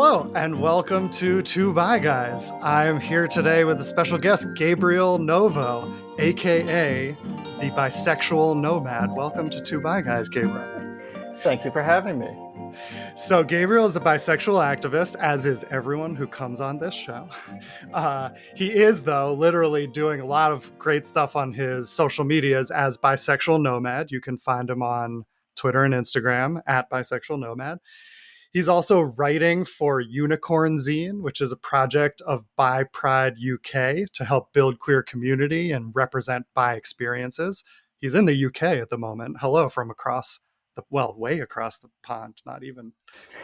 Hello, and welcome to Two Bi Guys. I'm here today with a special guest, Gabriel Novo, aka the Bisexual Nomad. Welcome to Two Bi Guys, Gabriel. Thank you for having me. So, Gabriel is a bisexual activist, as is everyone who comes on this show. He is, though, literally doing a lot of great stuff on his social medias as Bisexual Nomad. You can find him on Twitter and Instagram at Bisexual Nomad. He's also writing for Unicorn Zine, which is a project of Bi Pride UK to help build queer community and represent bi experiences. He's in the UK at the moment. Hello from across way across the pond, not even.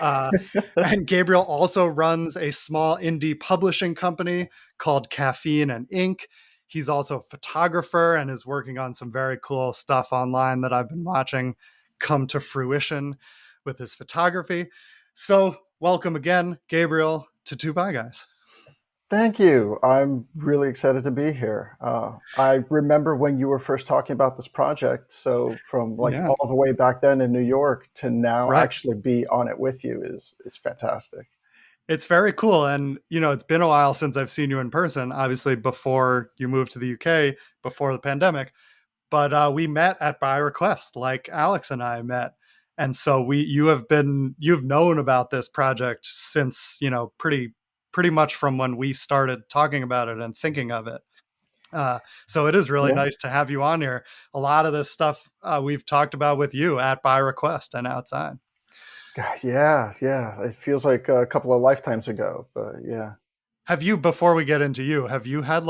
And Gabriel also runs a small indie publishing company called Caffeine and Ink. He's also a photographer and is working on some very cool stuff online that I've been watching come to fruition with his photography. So, welcome again, Gabriel, to Two Bi Guys. Thank you. I'm really excited to be here. I remember when you were first talking about this project. So from all the way back then in New York to now actually be on it with you is fantastic. It's very cool. And, it's been a while since I've seen you in person, obviously before you moved to the UK, before the pandemic. But we met at Birequest, like Alex and I met. And so you've known about this project since, pretty much from when we started talking about it and thinking of it. So it is really nice to have you on here. A lot of this stuff we've talked about with you at Birequest and outside. Yeah. It feels like a couple of lifetimes ago, but yeah. Before we get into you, have you had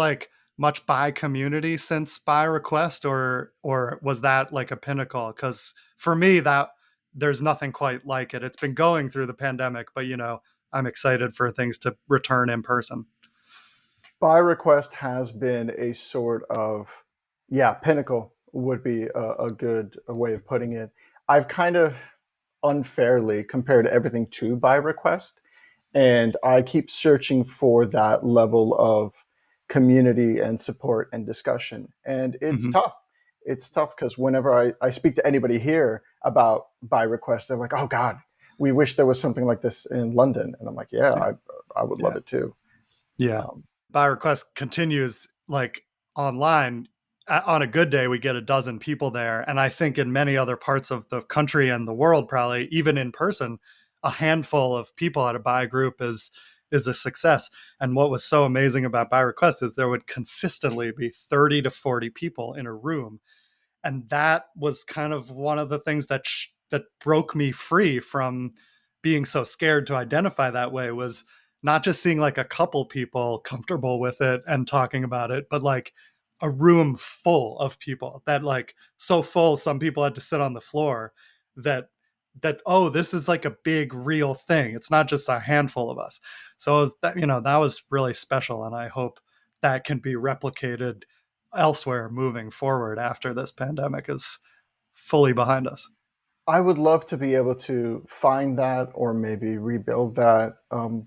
much bi community since Birequest, or was that like a pinnacle? Because for me, that there's nothing quite like it. It's been going through the pandemic, but I'm excited for things to return in person. Birequest has been a sort of, pinnacle would be a good way of putting it. I've kind of unfairly compared everything to Birequest, and I keep searching for that level of community and support and discussion. And it's tough. It's tough because whenever I speak to anybody here about Birequest, they're like, oh God, we wish there was something like this in London. And I'm like, I would love it too. Yeah. Birequest continues online. On a good day, we get a dozen people there. And I think in many other parts of the country and the world, probably even in person, a handful of people at a bi group is a success. And what was so amazing about Birequest is there would consistently be 30 to 40 people in a room. And that was kind of one of the things that broke me free from being so scared to identify that way, was not just seeing a couple people comfortable with it and talking about it, but a room full of people that so full some people had to sit on the floor that oh, this is a big real thing. It's not just a handful of us. So that was really special, and I hope that can be replicated elsewhere moving forward after this pandemic is fully behind us. I would love to be able to find that or maybe rebuild that,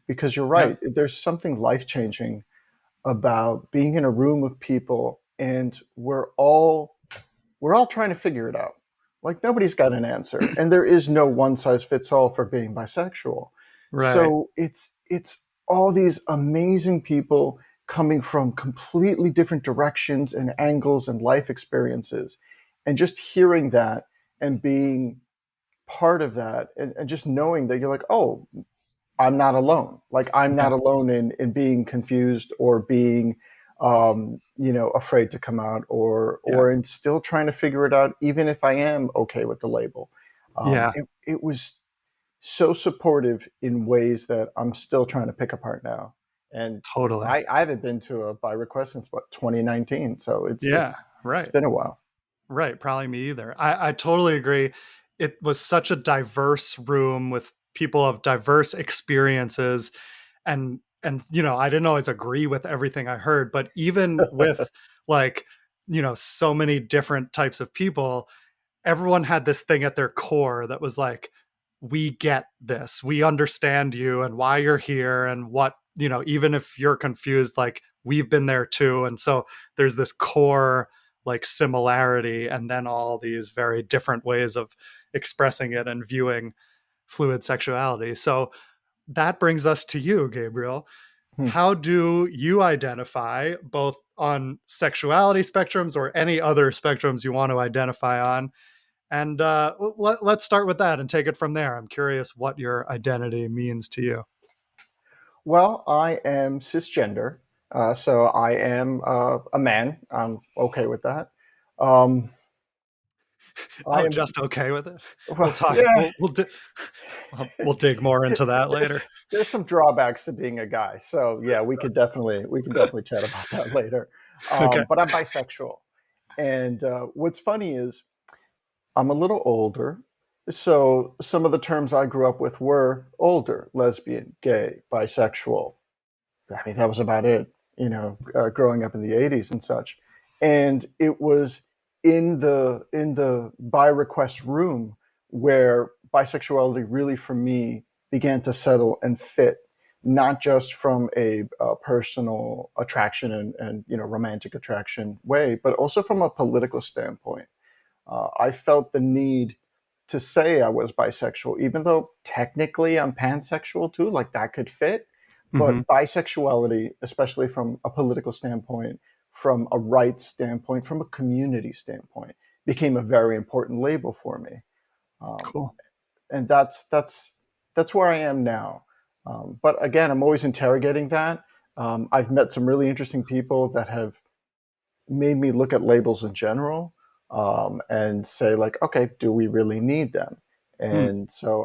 because you're right. There's something life-changing about being in a room of people, and we're all trying to figure it out. Nobody's got an answer, and there is no one size fits all for being bisexual. Right. So it's all these amazing people coming from completely different directions and angles and life experiences, and just hearing that and being part of that, and just knowing that you're like, oh, I'm not alone. I'm not alone in being confused or being afraid to come out or in still trying to figure it out, even if I am okay with the label. It was so supportive in ways that I'm still trying to pick apart now. And totally, I haven't been to a Birequest since 2019, so it's been a while. Right, probably me either. I totally agree. It was such a diverse room with people of diverse experiences, and I didn't always agree with everything I heard, but even with so many different types of people, everyone had this thing at their core that was we get this, we understand you and why you're here, and what, even if you're confused, we've been there too. And so there's this core similarity, and then all these very different ways of expressing it and viewing fluid sexuality. So that brings us to you, Gabriel. Hmm. How do you identify, both on sexuality spectrums or any other spectrums you want to identify on? And let's start with that and take it from there. I'm curious what your identity means to you. Well, I am cisgender, so I am a man. I'm okay with that. Um, I Oh, am, just okay with it. We'll well, talk. yeah. We'll dig more into that later. There's some drawbacks to being a guy, so yeah, we can definitely chat about that later. Okay. But I'm bisexual, and what's funny is I'm a little older, so some of the terms I grew up with were older: lesbian, gay, bisexual. I mean, that was about it, growing up in the 80s and such. And it was in the Birequest room where bisexuality really, for me, began to settle and fit, not just from a personal attraction and romantic attraction way, but also from a political standpoint. I felt the need to say I was bisexual, even though technically I'm pansexual too, like that could fit. Hmm. But bisexuality, especially from a political standpoint, from a rights standpoint, from a community standpoint, became a very important label for me. Um, Cool. and that's where I am now. But again, I'm always interrogating that. I've met some really interesting people that have made me look at labels in general, and say like, okay, do we really need them? Hmm. And so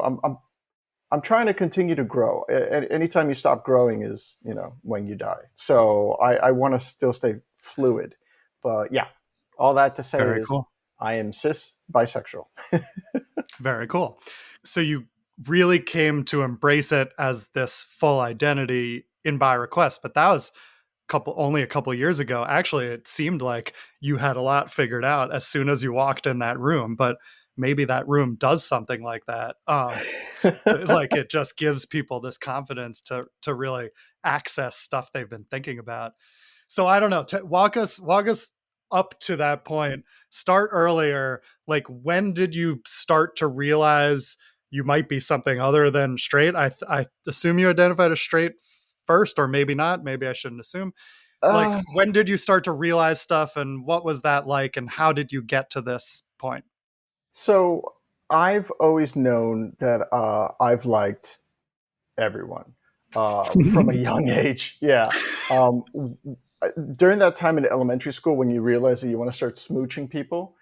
I'm trying to continue to grow. Anytime you stop growing is when you die. So I want to still stay fluid. But yeah, all that to say Very is cool. I am cis bisexual. Very cool. So you really came to embrace it as this full identity in Birequest, but that was only a couple years ago. Actually, it seemed like you had a lot figured out as soon as you walked in that room, but maybe that room does something like that. Like it just gives people this confidence to really access stuff they've been thinking about. So I don't know. Walk us up to that point. Start earlier. Like when did you start to realize you might be something other than straight? I assume you identified as straight first, or maybe not. Maybe I shouldn't assume. Like uh, when did you start to realize stuff, and what was that like, and how did you get to this point? so I've always known that I've liked everyone from a young age. Yeah. Um, During that time in elementary school, when you realize that you want to start smooching people,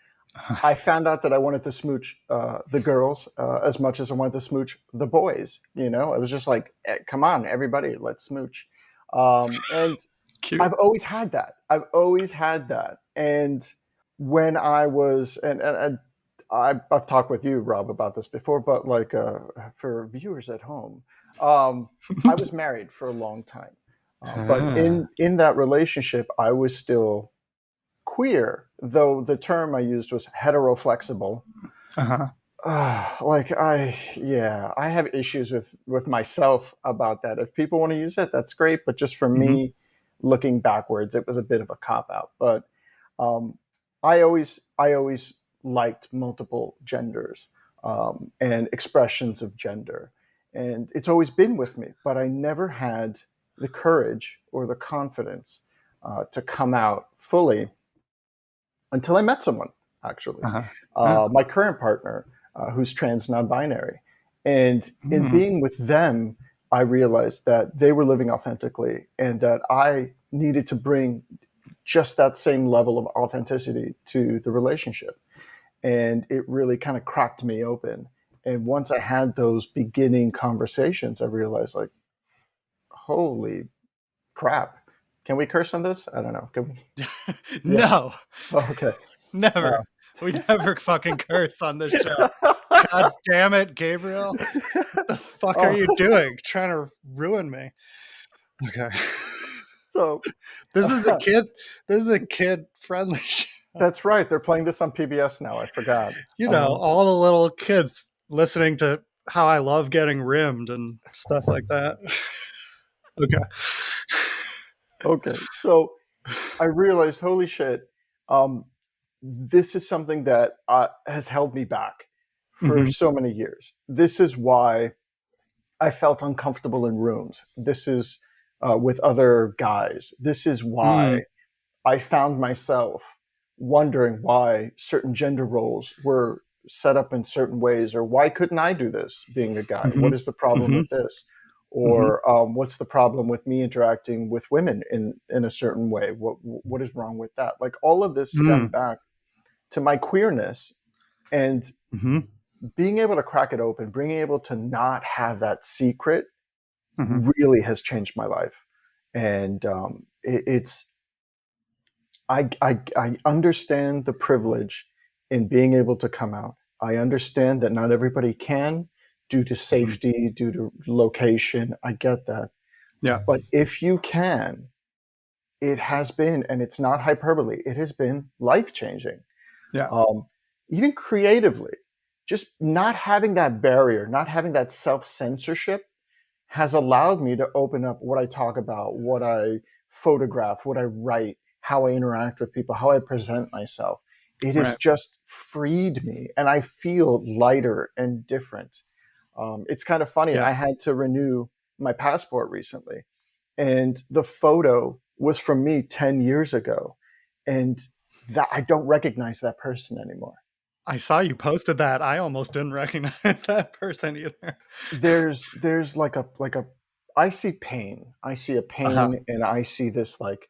I found out that I wanted to smooch the girls as much as I wanted to smooch the boys. It was just like, come on, everybody, let's smooch. And Cute. I've always had that. I've always had that. And when I was, and I've talked with you, Rob, about this before, but like for viewers at home, I was married for a long time. But Ah. in that relationship, I was still queer, though the term I used was heteroflexible. Uh-huh. Yeah, I have issues with myself about that. If people want to use it, that's great. But just for Hmm. me, looking backwards, it was a bit of a cop out. But um, I always liked multiple genders and expressions of gender, and it's always been with me. But I never had the courage or the confidence to come out fully until I met someone, actually. Uh-huh. Yeah. My current partner, who's trans non binary. And in Mm. being with them, I realized that they were living authentically and that I needed to bring just that same level of authenticity to the relationship. And it really kind of cracked me open. And once I had those beginning conversations, I realized, like, holy crap. Can we curse on this? I don't know. Can we? Yeah. No, Oh, okay. never. We never fucking curse on this show. God damn it, Gabriel. What the fuck are Oh, you doing? Trying to ruin me. Okay. so This is a kid. This is a kid friendly show. that's right. They're playing this on PBS now. I forgot. All the little kids listening to how I love getting rimmed and stuff like that. Okay. Okay. So I realized, holy shit, um, this is something that has held me back for Hmm. so many years. This is why I felt uncomfortable in rooms. This is with other guys. This is Mm, why I found myself wondering why certain gender roles were set up in certain ways, or why couldn't I do this being a guy? hmm What is the problem hmm with this? hmm Or what's the problem with me interacting with women in a certain way? What is wrong with that? Like all of this stemmed mm, back to my queerness and hmm being able to crack it open, being able to not have that secret hmm really has changed my life. And it's I understand the privilege in being able to come out. I understand that not everybody can due to hmm safety, due to location. I get that. Yeah. But if you can, it has been, and it's not hyperbole, it has been life changing. Yeah. Um, Even creatively, just not having that barrier, not having that self censorship has allowed me to open up what I talk about, what I photograph, what I write, how I interact with people, how I present myself. It has Right. just freed me, and I feel lighter and different. It's kind of funny. Yeah. I had to renew my passport recently, and the photo was from me 10 years ago, and that I don't recognize that person anymore. I saw you posted that. I almost didn't recognize that person either. There's like a I see pain. I see a Uh-huh. pain, and I see this like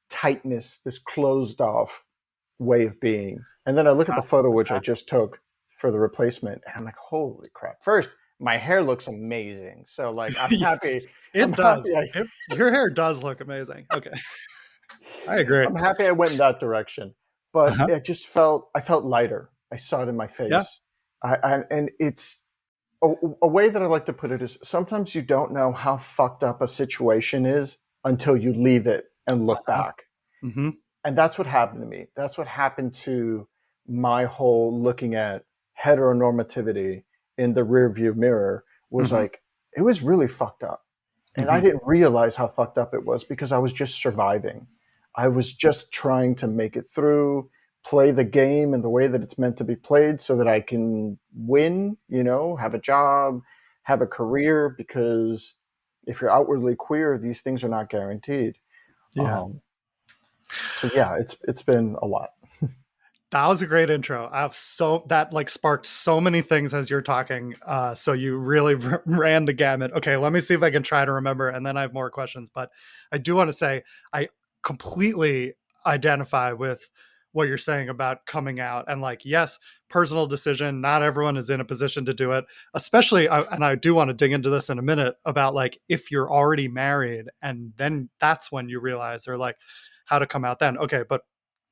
tightness, this closed off way of being. And then I look at the photo which I just took for the replacement, and I'm like, holy crap. First, my hair looks amazing. So like I'm Yeah, happy. I'm it happy does. Your hair does look amazing. Okay. I agree. I'm happy I went in that direction. But Uh-huh. I felt lighter. I saw it in my Yeah. face. And it's a, a way that I like to put it is sometimes you don't know how fucked up a situation is until you leave it and look Uh-huh. back. hmm And that's what happened to me. That's what happened to my whole looking at heteronormativity in the rearview mirror was hmm like, it was really fucked up. And I hmm didn't realize how fucked up it was because I was just surviving. I was just trying to make it through, play the game in the way that it's meant to be played so that I can win, have a job, have a career, because if you're outwardly queer, these things are not guaranteed. Yeah. Um, so yeah, it's been a lot. That was a great intro. I've so that like sparked so many things as you're talking. So you really ran the gamut. Okay, let me see if I can try to remember, and then I have more questions. But I do want to say I completely identify with what you're saying about coming out and like yes, personal decision. Not everyone is in a position to do it, especially. And I do want to dig into this in a minute about like if you're already married and then that's when you realize or like how to come out then. Okay, but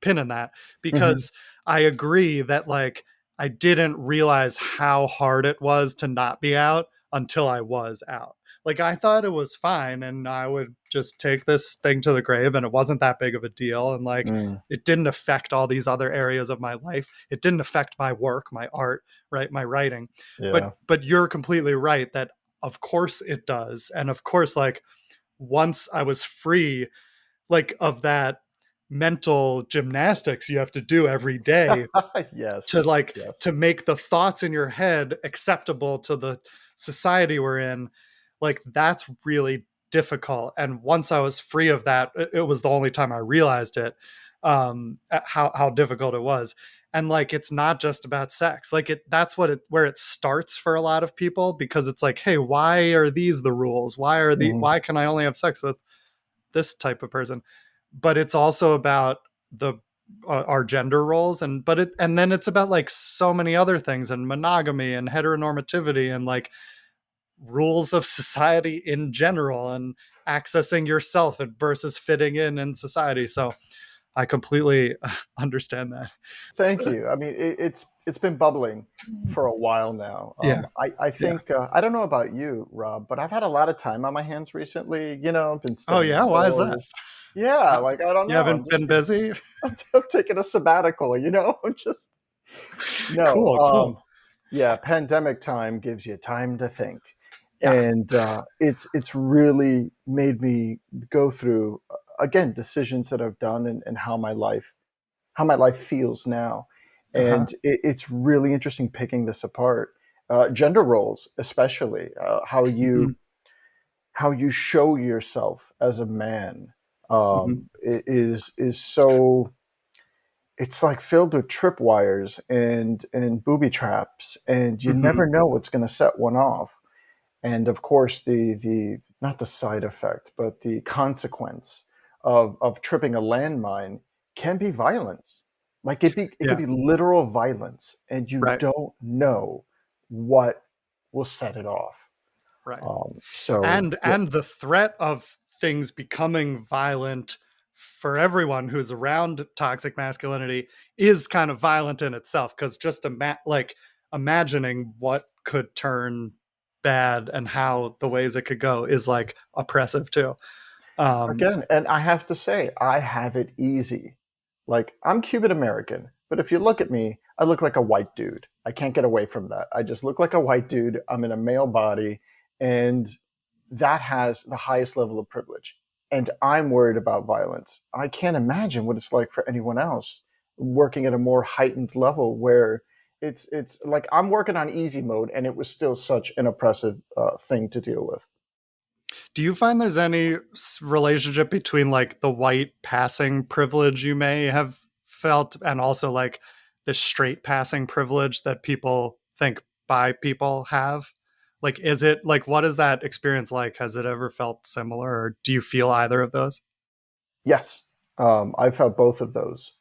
pin in that Hmm. because I agree that like I didn't realize how hard it was to not be out until I was out. Like I thought it was fine and I would just take this thing to the grave and it wasn't that big of a deal and like Mm, it didn't affect all these other areas of my life. It didn't affect my work, my art, right, my writing. yeah. But you're completely right that of course it does. And of course like once I was free like of that mental gymnastics you have to do every day to Yes. like Yes. to make the thoughts in your head acceptable to the society we're in like that's really difficult and once I was free of that it was the only time I realized it how difficult it was and like it's not just about sex like it that's what it where it starts for a lot of people because it's like hey why are these the rules Hmm. why can I only have sex with this type of person but it's also about the our gender roles and then it's about like so many other things and monogamy and heteronormativity and like rules of society in general and accessing yourself versus fitting in society so I completely understand that. Thank you. I mean, it's been bubbling for a while now. Yeah. I Yeah. think I don't know about you, Rob, but I've had a lot of time on my hands recently. I've been Oh studying yeah, why is that? divorce. Yeah, How, like I don't you know. haven't been busy? I'm taking a sabbatical. I'm just no. Cool, cool. Yeah, pandemic time gives you time to think, Yeah. and it's really made me go through again decisions that I've done and how my life feels now. Uh-huh. And it's really interesting picking this apart. gender roles, especially Hmm. how you show yourself as a man Hmm. is so, it's like filled with tripwires and booby traps, and you Hmm. never know what's going to set one off. And of course, the not the side effect, but the consequence of tripping a landmine can be violence. Like it could Yeah. be literal violence, and you Right. don't know what will set it off. Right. So and yeah, and the threat of things becoming violent for everyone who's around toxic masculinity is kind of violent in itself, because just like imagining what could turn bad and how the ways it could go is like oppressive too. um again, and I have to say, I have it easy. Like, I'm Cuban American, but if you look at me, I look like a white dude. I can't get away from that. I just look like a white dude. I'm in a male body, and that has the highest level of privilege. And I'm worried about violence. I can't imagine what it's like for anyone else working at a more heightened level where it's like I'm working on easy mode, and it was still such an oppressive thing to deal with. do you find there's any relationship between like the white passing privilege you may have felt and also like the straight passing privilege that people think bi people have? Like, is it like, what is that experience like? Has it ever felt similar, or do you feel either of those? Yes, I've felt both of those,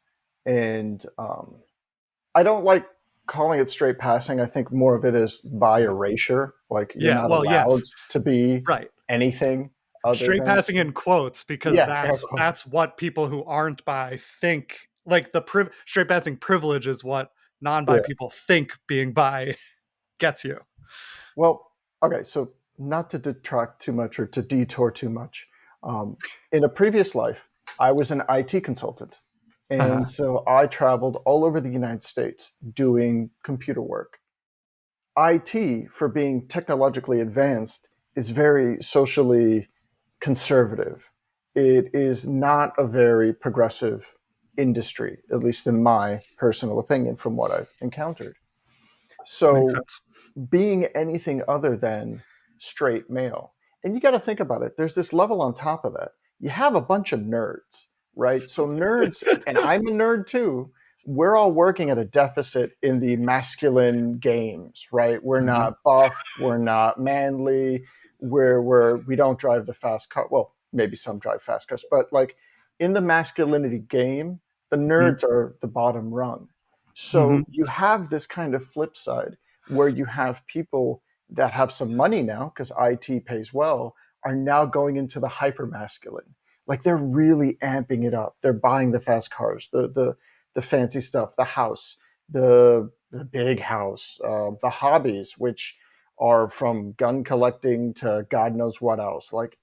and I don't like calling it straight passing. I think more of it is by erasure. Like you're Yeah, not well, allowed yes, to be right. anything other Straight than, passing in quotes, because yeah, air that's quotes. what people who aren't bi think. Like the straight passing privilege is what non-bi Yeah. people think being bi gets you. Well, okay. So not to detract too much or to detour too much. Um, in a previous life, I was an IT consultant, and Uh-huh. so I traveled all over the United States doing computer work. IT, for being technologically advanced, is very socially conservative. It is not a very progressive industry, at least in my personal opinion, from what I've encountered. Makes So, sense. being anything other than straight male, and you got to think about it, there's this level on top of that. You have a bunch of nerds, right? So, nerds, and I'm a nerd too, we're all working at a deficit in the masculine games, right? We're Mhm. not buff, we're not manly, we don't drive the fast car. Well, maybe some drive fast cars, but like in the masculinity game, the Mhm. nerds are the bottom rung. Mhm. So you have this kind of flip side where you have people that have some money now because IT pays well are now going into the hyper masculine. Like they're really amping it up. They're buying the fast cars, the fancy stuff, the house, the big house, the hobbies, which are from gun collecting to God knows what else. Like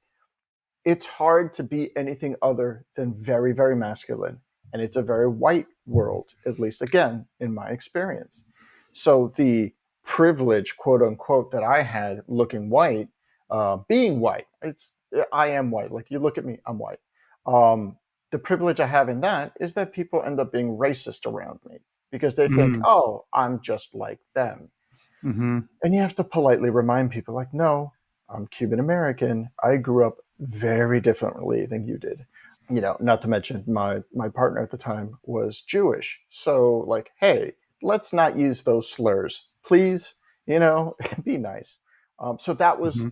it's hard to be anything other than very, very masculine. And it's a very white world, at least again, in my experience. So the privilege, quote unquote, that I had looking white, being white, I am white. Like you look at me, I'm white. Um, the privilege I have in that is that people end up being racist around me because they think, Mhm. oh, I'm just like them. Mhm. And you have to politely remind people, like, no, I'm Cuban American. I grew up very differently than you did. You know, not to mention my partner at the time was Jewish. So, like, hey, let's not use those slurs, please. You know, be nice. So Mhm.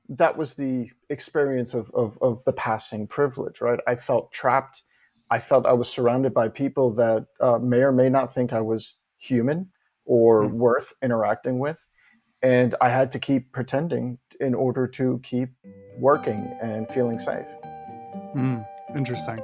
that was the experience of the passing privilege, right? I felt trapped. I felt I was surrounded by people that may or may not think I was human or Mhm. worth interacting with, and I had to keep pretending in order to keep working and feeling safe. Mhm. Interesting.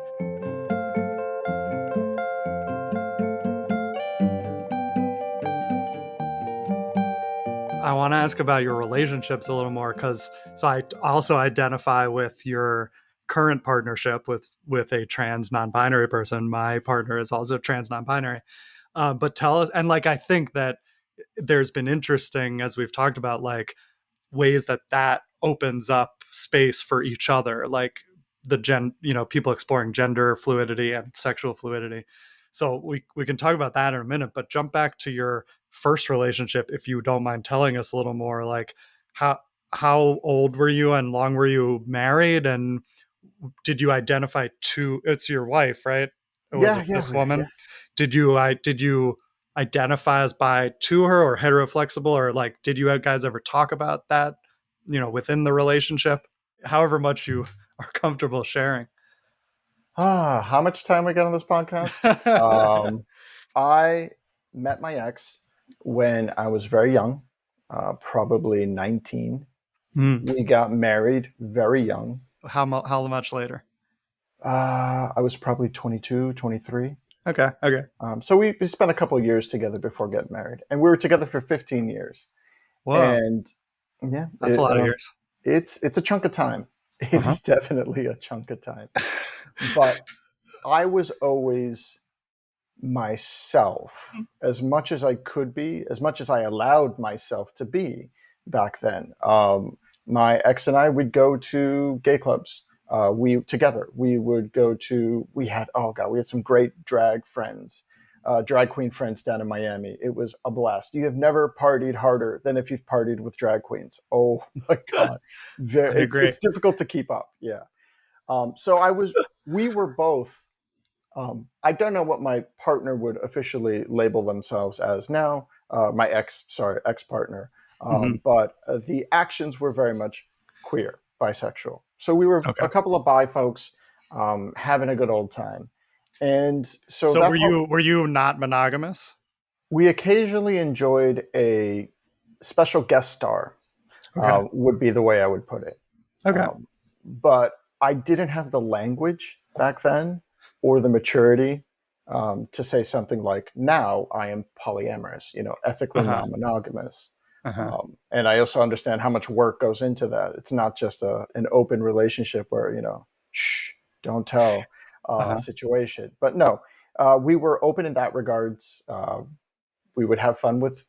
I want to ask about your relationships a little more, because so I also identify with your current partnership with a trans non-binary person. My partner is also trans non-binary. But tell us, and like I think that there's been interesting, as we've talked about, like ways that that opens up space for each other, like the people exploring gender fluidity and sexual fluidity. So we can talk about that in a minute, but jump back to your first relationship if you don't mind telling us a little more. Like how how old were you and long were you married, and did you identify to it's your wife, right? Or was Yeah, it yeah, this yeah. woman? Did you identify as bi to her or heteroflexible, or like did you guys ever talk about that, within the relationship? However much you are comfortable sharing. How much time we got on this podcast? Um, I met my ex when I was very young, probably 19. Hmm. We got married very young. How much later? I was probably 22, 23. Okay. Okay. So we spent a couple of years together before getting married, and we were together for 15 years. Whoa, And yeah, that's a lot of years. it's a chunk of time. It Uh-huh. is definitely a chunk of time. But I was always myself as much as I could be, as much as I allowed myself to be back then. My ex and I would go to gay clubs. We would go to. We had oh god, we had some great drag friends, drag queen friends down in Miami. It was a blast. You have never partied harder than if you've partied with drag queens. Oh my god, I agree. it's difficult to keep up. Yeah. So I was. We were both I don't know what my partner would officially label themselves as now. My ex partner. Hmm. But the actions were very much queer, bisexual. So we were Okay. a couple of bi folks having a good old time. And so So that part, were you not monogamous? we occasionally enjoyed a special guest star, Okay. would be the way I would put it. Okay. But I didn't have the language back then or the maturity to say something like, now I am polyamorous, ethically Uh-huh. non-monogamous. Uh-huh. And I also understand how much work goes into that. It's not just an open relationship where, shh, don't tell Uh-huh. situation. But no, we were open in that regards. We would have fun with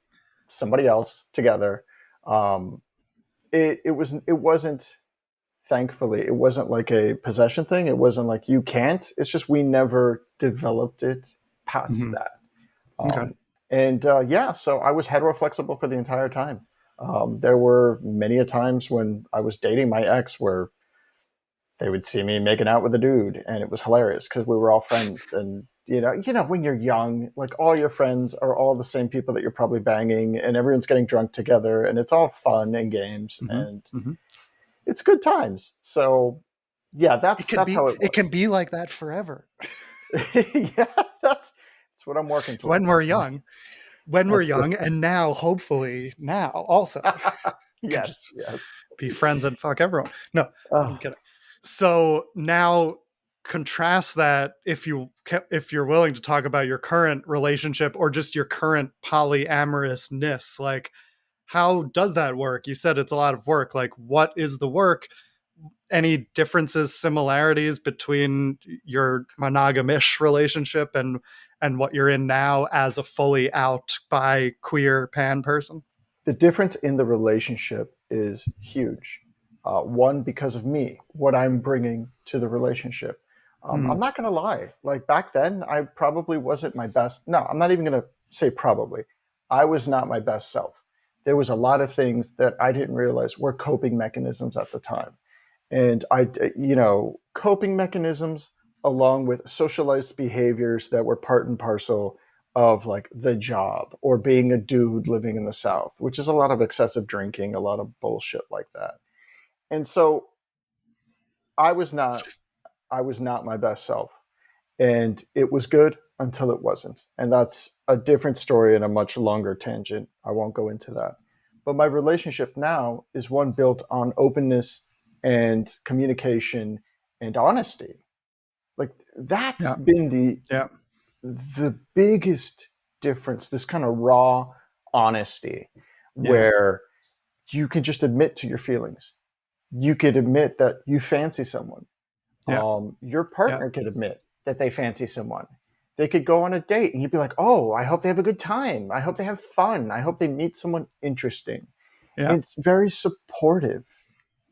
somebody else together. Um, it wasn't, thankfully it wasn't like a possession thing. It wasn't like you can't. It's just we never developed it past Hmm. that. Okay. And yeah, so I was heteroflexible for the entire time. There were many a times when I was dating my ex where they would see me making out with a dude, and it was hilarious because we were all friends. And when you're young, like all your friends are all the same people that you're probably banging, and everyone's getting drunk together, and it's all fun and games, Hmm. and Hmm. it's good times. So yeah, that's how it It can was. be like that forever. Yeah, that's what I'm working when towards. we're young. When we're That's the young, and now hopefully now also can yes, just yes. be friends and fuck everyone. No, I'm Oh, kidding. So now contrast that, if you're willing to talk about your current relationship or just your current polyamorousness, like how does that work? You said it's a lot of work. Like what is the work? Any differences, similarities between your monogamish relationship and what you're in now as a fully out by queer pan person? the difference in the relationship is huge. One, because of me, what I'm bringing to the relationship. Hmm. I'm not going to lie. Like back then, I probably wasn't my best. No, I'm not even going to say probably. I was not my best self. There was a lot of things that I didn't realize were coping mechanisms at the time. And coping mechanisms along with socialized behaviors that were part and parcel of like the job or being a dude living in the South, which is a lot of excessive drinking, a lot of bullshit like that. And so I was not I was not my best self. And it was good until it wasn't. And that's a different story and a much longer tangent. I won't go into that. But my relationship now is one built on openness and communication and honesty. Like that's Yeah. been Yeah. the biggest difference, this kind of raw honesty Yeah. where you can just admit to your feelings. You could admit that you fancy someone. Yeah. Your Yeah. partner could admit that they fancy someone. They could go on a date and you'd be like, oh, I hope they have a good time. I hope they have fun. I hope they meet someone interesting. Yeah. It's very supportive.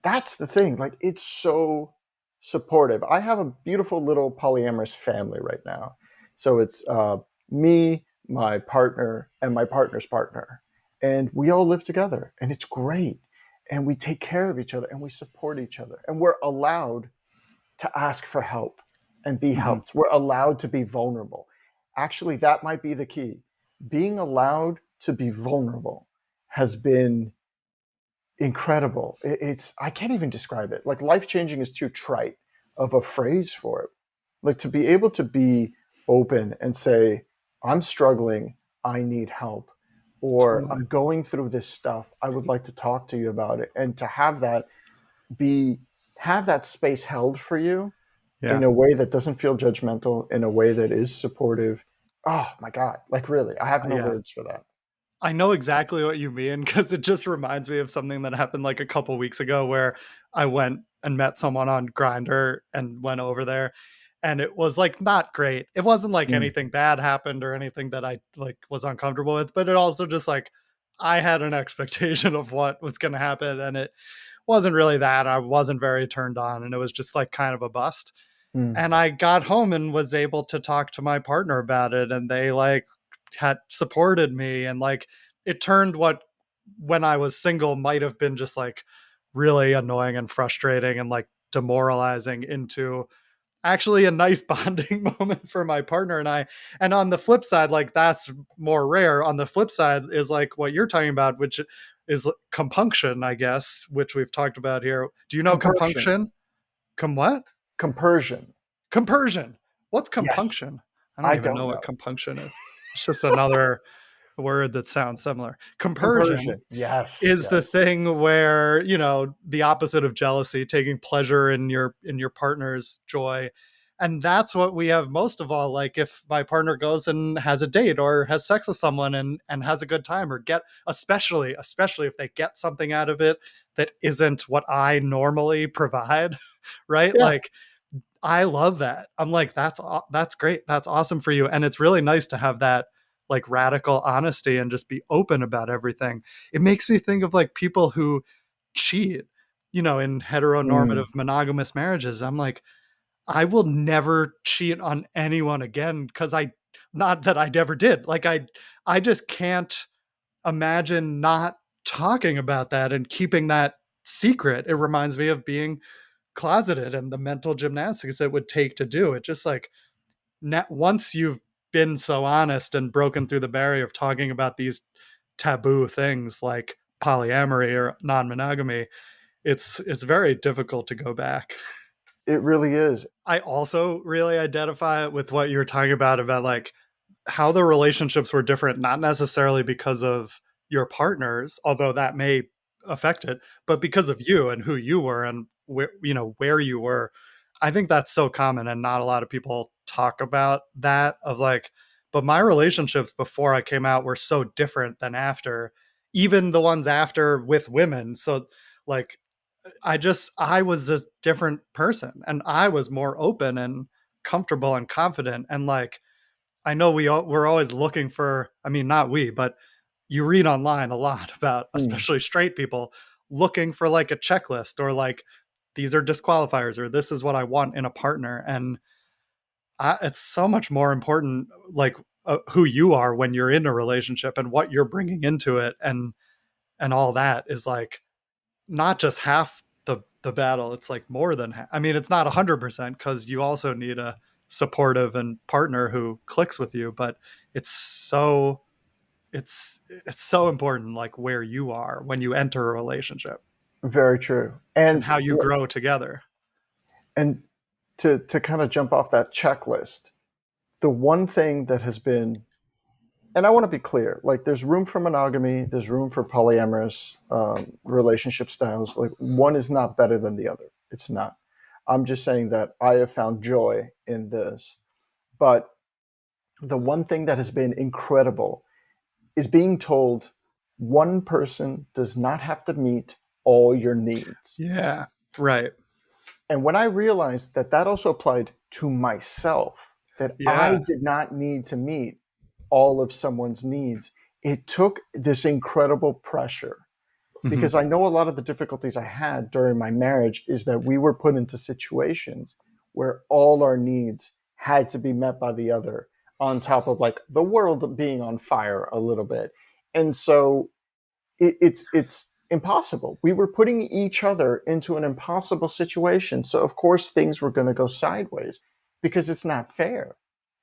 That's the thing. Like, it's so supportive. I have a beautiful little polyamorous family right now. So it's me, my partner, and my partner's partner. And we all live together, and it's great. And we take care of each other and we support each other. And we're allowed to ask for help and be Hmm. helped. We're allowed to be vulnerable. Actually, that might be the key. Being allowed to be vulnerable has been incredible. It's I can't even describe it. Like life changing is too trite of a phrase for it. Like to be able to be open and say, I'm struggling, I need help, or Totally. I'm going through this stuff, I would like to talk to you about it. And to be have that space held for you in Yeah. a way that doesn't feel judgmental, in a way that is supportive. Oh my God. Like really, I have no Yeah. words for that. I know exactly what you mean because it just reminds me of something that happened like a couple weeks ago where I went and met someone on Grinder and went over there, and it was like not great. It wasn't like Mm, anything bad happened or anything that I like was uncomfortable with, but it also just like I had an expectation of what was going to happen and it wasn't really that. I wasn't very turned on and it was just like kind of a bust. mm, And I got home and was able to talk to my partner about it and they like had supported me and like it turned what when I was single might have been just like really annoying and frustrating and like demoralizing into actually a nice bonding moment for my partner and I. And on the flip side, like that's more rare. On the flip side is like what you're talking about, which is compunction, I guess, which we've talked about here. Do you know compersion. compunction? What? Compersion. Compersion. What's Yes. compunction? I don't I even don't know what know. compunction is. It's just another word that sounds similar. Compersion Compersion. Yes. is the Yes. thing where, you know, the opposite of jealousy, taking pleasure in your partner's joy. And that's what we have most of all. Like if my partner goes and has a date or has sex with someone and has a good time or get especially if they get something out of it that isn't what I normally provide, right? Yeah. Like I love that. I'm like, that's great. That's awesome for you. And it's really nice to have that like radical honesty and just be open about everything. It makes me think of like people who cheat, you know, in Mm, heteronormative monogamous marriages. I'm like, I will never cheat on anyone again because I not that I never did. Like I just can't imagine not talking about that and keeping that secret. It reminds me of being closeted and the mental gymnastics it would take to do it. Just like once you've been so honest and broken through the barrier of talking about these taboo things like polyamory or non-monogamy, it's very difficult to go back. it really is. I also really identify with what you were talking about like how the relationships were different, not necessarily because of your partners, although that may affect it, but because of you and who you were and where you know where you were. I think that's so common, and not a lot of people talk about that. Of like, but my relationships before I came out were so different than after, even the ones after with women. So, like, I was a different person, and I was more open and comfortable and confident, and like I know we're always looking for, I mean, not we, but you read online a lot about, Mm. especially straight people, looking for like a checklist or like these are disqualifiers or this is what I want in a partner. And it's so much more important, like who you are when you're in a relationship and what you're bringing into it, and all that is like not just half the battle. It's like more than half. I mean, it's not 100% because you also need a supportive and partner who clicks with you, but it's so it's so important like where you are when you enter a relationship Very true. and how you grow together. And to kind of jump off that checklist, the one thing that has been, and I want to be clear, like there's room for monogamy, there's room for polyamorous relationship styles. Like one is not better than the other. It's not. I'm just saying that I have found joy in this. But the one thing that has been incredible is being told one person does not have to meet all your needs. Yeah, right. And when I realized that that also applied to myself, that I Yeah. did not need to meet all of someone's needs, it took this incredible pressure. Hmm. Because I know a lot of the difficulties I had during my marriage is that we were put into situations where all our needs had to be met by the other. on top of like the world being on fire a little bit. And so it's impossible. We were putting each other into an impossible situation. So of course things were going to go sideways because it's not fair.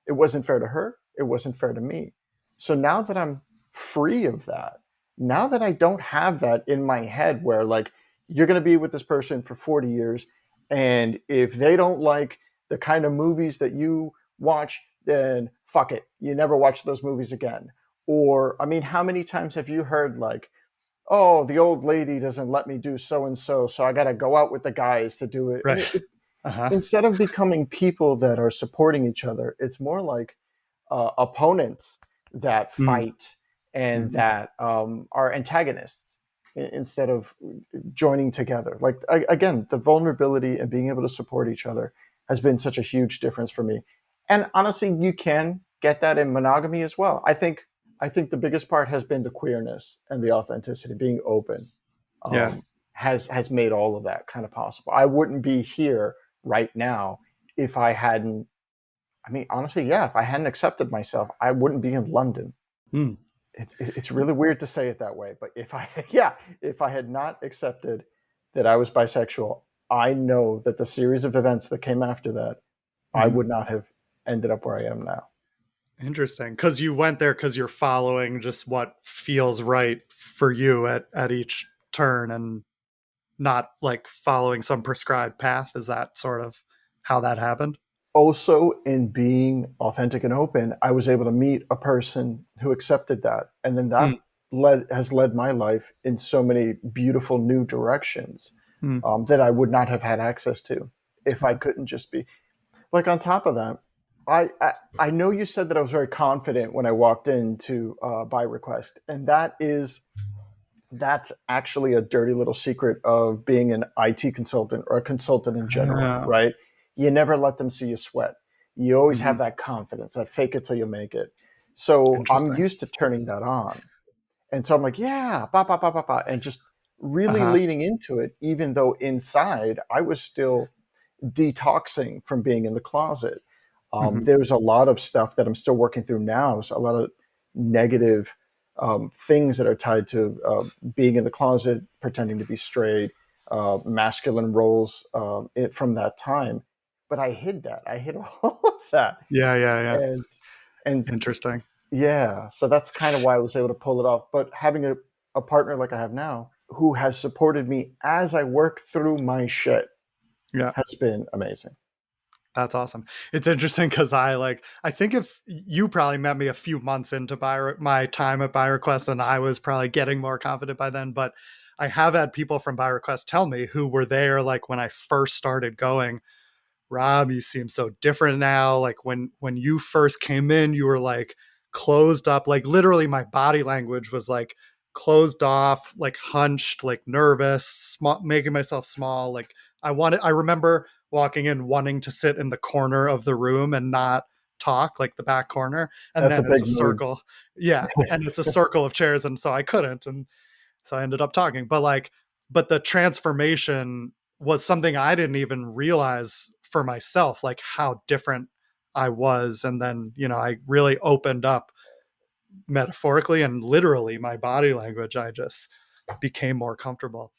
It wasn't fair to her. It wasn't fair to me. So now that I'm free of that, now that I don't have that in my head where like you're going to be with this person for 40 years and if they don't like the kind of movies that you watch, then fuck it. You never watch those movies again. Or I mean, how many times have you heard like, oh, the old lady doesn't let me do so and so, so I got to go out with the guys to do it. And Right. Uh-huh. instead of becoming people that are supporting each other, it's more like opponents that Mm. fight and Mhm. that are antagonists instead of joining together. Like again, the vulnerability and being able to support each other has been such a huge difference for me. And honestly, you can get that in monogamy as well. I think the biggest part has been the queerness and the authenticity, being open, Yeah. has made all of that kind of possible. I wouldn't be here right now if I hadn't. I mean, honestly, yeah, if I hadn't accepted myself, I wouldn't be in London. Mm. It's really weird to say it that way, but if I yeah, if I had not accepted that I was bisexual, I know that the series of events that came after that, I Mhm. would not have ended up where I am now. Interesting. Because you went there because you're following just what feels right for you at each turn and not like following some prescribed path. Is that sort of how that happened? Also, in being authentic and open, I was able to meet a person who accepted that, and then that Mm. led my life in so many beautiful new directions Mm. that I would not have had access to if I Yeah. couldn't just be like. On top of that, I know you said that I was very confident when I walked into Birequest, and that's actually a dirty little secret of being an IT consultant or a consultant in general, Oh. right? You never let them see you sweat. You always have Mhm. that confidence, that fake it till you make it. So I'm Interesting. used to turning that on. And so I'm like, yeah, ba, ba, ba, ba, ba, and just really Uh-huh. leaning into it, even though inside I was still detoxing from being in the closet. Mhm. There's a lot of stuff that I'm still working through now. So a lot of negative things that are tied to being in the closet, pretending to be straight, masculine roles from that time. But I hid that. I hid all of that, Yeah, yeah, yeah. and and Interesting. yeah. So that's kind of why I was able to pull it off. But having a partner like I have now, who has supported me as I work through my shit, Yeah. has been amazing. That's awesome. It's interesting because I think if you probably met me a few months into my time at Birequest, and I was probably getting more confident by then. But I have had people from Birequest tell me who were there like when I first started going, Rob, you seem so different now. Like when you first came in, you were like closed up. Like literally, my body language was like closed off, like hunched, like nervous, small, making myself small. Like I remember walking in wanting to sit in the corner of the room and not talk, like the back corner. And That's a then it's big a move. circle. Yeah. And it's a circle of chairs. And so I couldn't. And so I ended up talking. But the transformation was something I didn't even realize for myself, like how different I was. And then, I really opened up metaphorically and literally my body language. I just became more comfortable.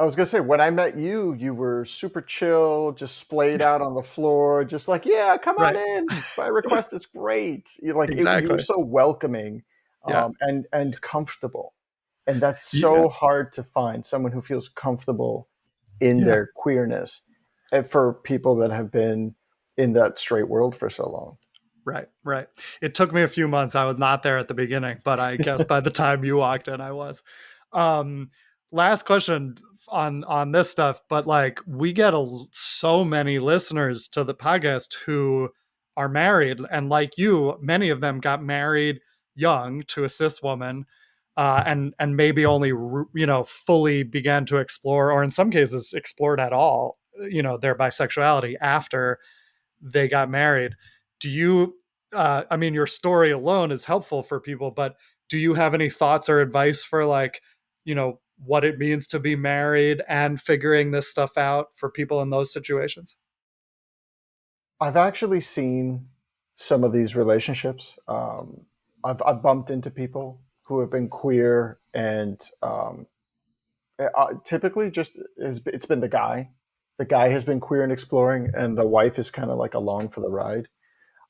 I was gonna say, when I met you, you were super chill, just splayed out on the floor, just like, yeah, come on Right. in. My request is great. You were Exactly. so welcoming, Yeah. and comfortable, and that's Yeah. so hard to find someone who feels comfortable in Yeah. their queerness, and for people that have been in that straight world for so long. Right. Right. It took me a few months. I was not there at the beginning, but I guess by the time you walked in, I was. Um, Last question on this stuff, but like we get so many listeners to the podcast who are married, and like you, many of them got married young to a cis woman, and maybe only fully began to explore, or in some cases explored at all, their bisexuality after they got married. Do you, I mean, your story alone is helpful for people, but do you have any thoughts or advice for like, what it means to be married and figuring this stuff out for people in those situations? I've actually seen some of these relationships. I've bumped into people who have been queer, and typically just it's been the guy. The guy has been queer and exploring, and the wife is kind of like along for the ride.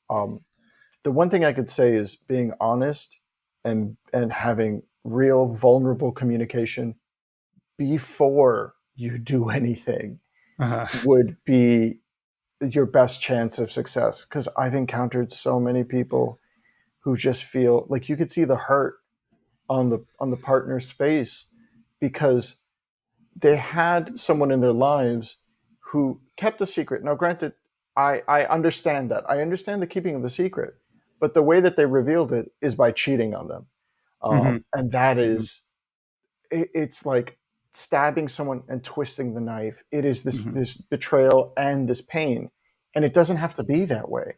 Um, the one thing I could say is being honest and having real vulnerable communication before you do anything Uh-huh. would be your best chance of success. Because I've encountered so many people who just feel like you could see the hurt on the partner's face because they had someone in their lives who kept a secret. Now, granted, I understand that. I understand the keeping of the secret, but the way that they revealed it is by cheating on them, Hmm. and that Hmm. is it's like stabbing someone and twisting the knife. It is Hmm. this betrayal and this pain, and it doesn't have to be that way.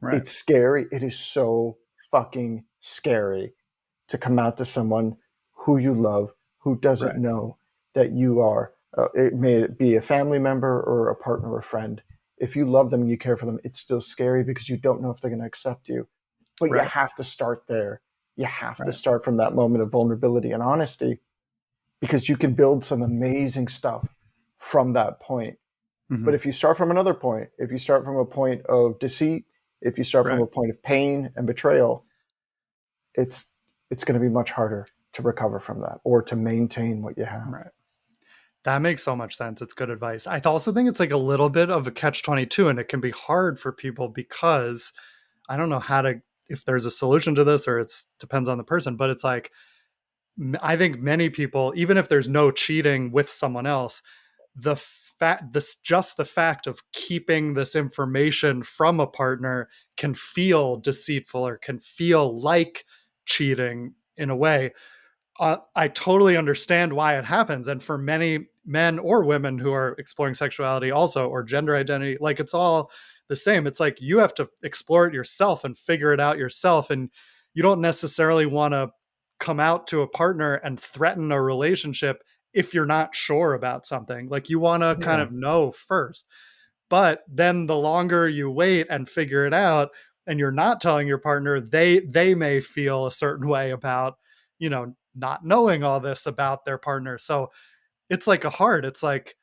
Right. It's scary. It is so fucking scary to come out to someone who you love who doesn't Right. know that you are. It may be a family member or a partner or a friend. If you love them and you care for them, it's still scary because you don't know if they're going to accept you. But you Right. have to start there. You have to Right. start from that moment of vulnerability and honesty because you can build some amazing stuff from that point. But Hmm. if you start from another point, if you start from a point of deceit, if you start from Right. a point of pain and betrayal, it's it's going to be much harder to recover from that or to maintain what you have. Right. That makes so much sense. It's good advice. I also think it's like a little bit of a catch 22, and it can be hard for people because I don't know how to, if there's a solution to this or it's depends on the person, but it's like, I think many people, even if there's no cheating with someone else, just the fact of keeping this information from a partner can feel deceitful or can feel like cheating in a way. I totally understand why it happens. And for many men or women who are exploring sexuality also, or gender identity, like it's all the same. It's like you have to explore it yourself and figure it out yourself. And you don't necessarily want to come out to a partner and threaten a relationship if you're not sure about something. Like you want to kind Yeah. of know first. But then the longer you wait and figure it out, and you're not telling your partner, they may feel a certain way about, not knowing all this about their partner. So it's like it's like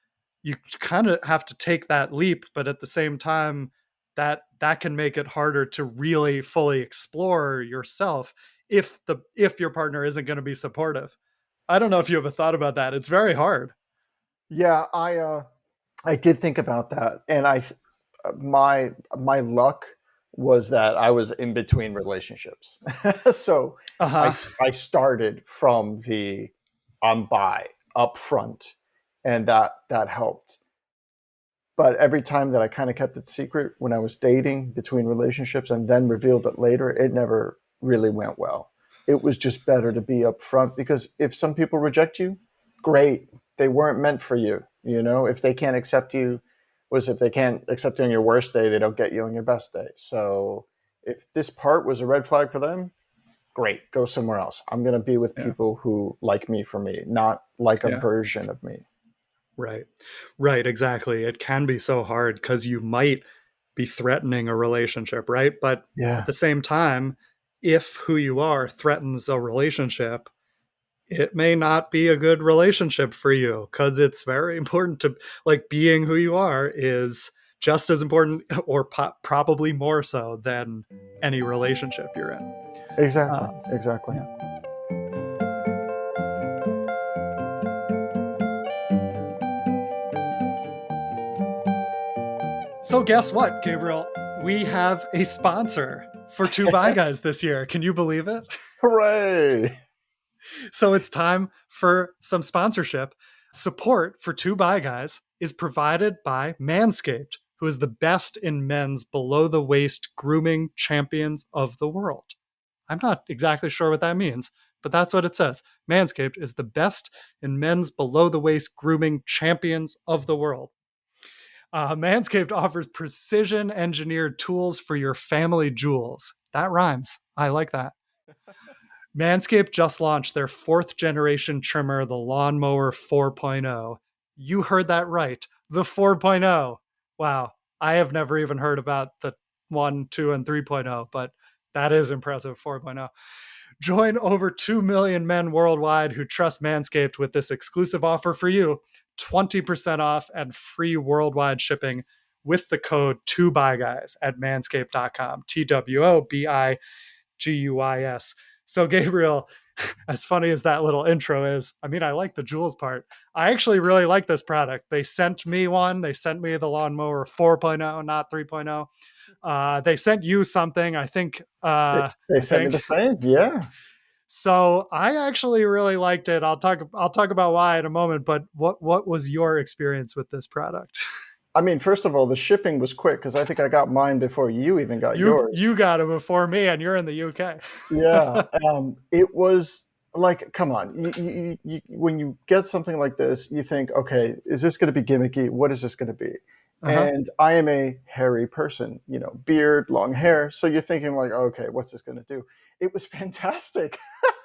you kind of have to take that leap, but at the same time, that can make it harder to really fully explore yourself if your partner isn't going to be supportive. I don't know if you have a thought about that. It's very hard. Yeah, I did think about that, and my luck was that I was in between relationships, so Uh-huh. I started from the I'm bi up front, and that helped. But every time that I kind of kept it secret when I was dating between relationships and then revealed it later, it never really went well. It was just better to be upfront because if some people reject you, great. They weren't meant for you. You know, if they can't accept you, was if they can't accept you on your worst day, they don't get you on your best day. So if this part was a red flag for them, great, go somewhere else. I'm going to be with Yeah. people who like me for me, not like a Yeah. version of me. Right. Right, exactly. It can be so hard because you might be threatening a relationship, right? But at Yeah, the same time, if who you are threatens a relationship, it may not be a good relationship for you because it's very important to, like, being who you are is just as important or probably more so than any relationship you're in. exactly, Um, exactly. yeah. So guess what, Gabriel? We have a sponsor for Two Bi Guys this year. Can you believe it? Hooray! So it's time for some sponsorship. Support for Two Bi Guys is provided by Manscaped, who is the best in men's below the waist grooming champions of the world. I'm not exactly sure what that means, but that's what it says. Manscaped is the best in men's below the waist grooming champions of the world. Manscaped offers precision engineered tools for your family jewels. That rhymes. I like that. Manscaped just launched their fourth generation trimmer, the Lawnmower 4.0. You heard that right. The 4.0. Wow. I have never even heard about the 1, 2, and 3.0, but that is impressive 4.0. Join over 2 million men worldwide who trust Manscaped with this exclusive offer for you: 20% off and free worldwide shipping with the code 2BUYGUYS at manscaped.com. TWOBIGUYS. So, Gabriel, as funny as that little intro is, I mean, I like the jewels part. I actually really like this product. They sent me one. They sent me the lawnmower 4.0, not 3.0. They sent you something, I think. They I sent me think the same. Yeah. so. I actually really liked it. I'll talk about why in a moment. But what was your experience with this product? I mean, first of all, the shipping was quick because I think I got mine before you even got You yours. got it before me, and you're in the UK. Yeah. It was like, come on. When you get something like this, you think, okay, is this going to be gimmicky? What is this going to be? Uh-huh. And I am a hairy person, beard, long hair. So you're thinking like, okay, what's this going to do? It was fantastic.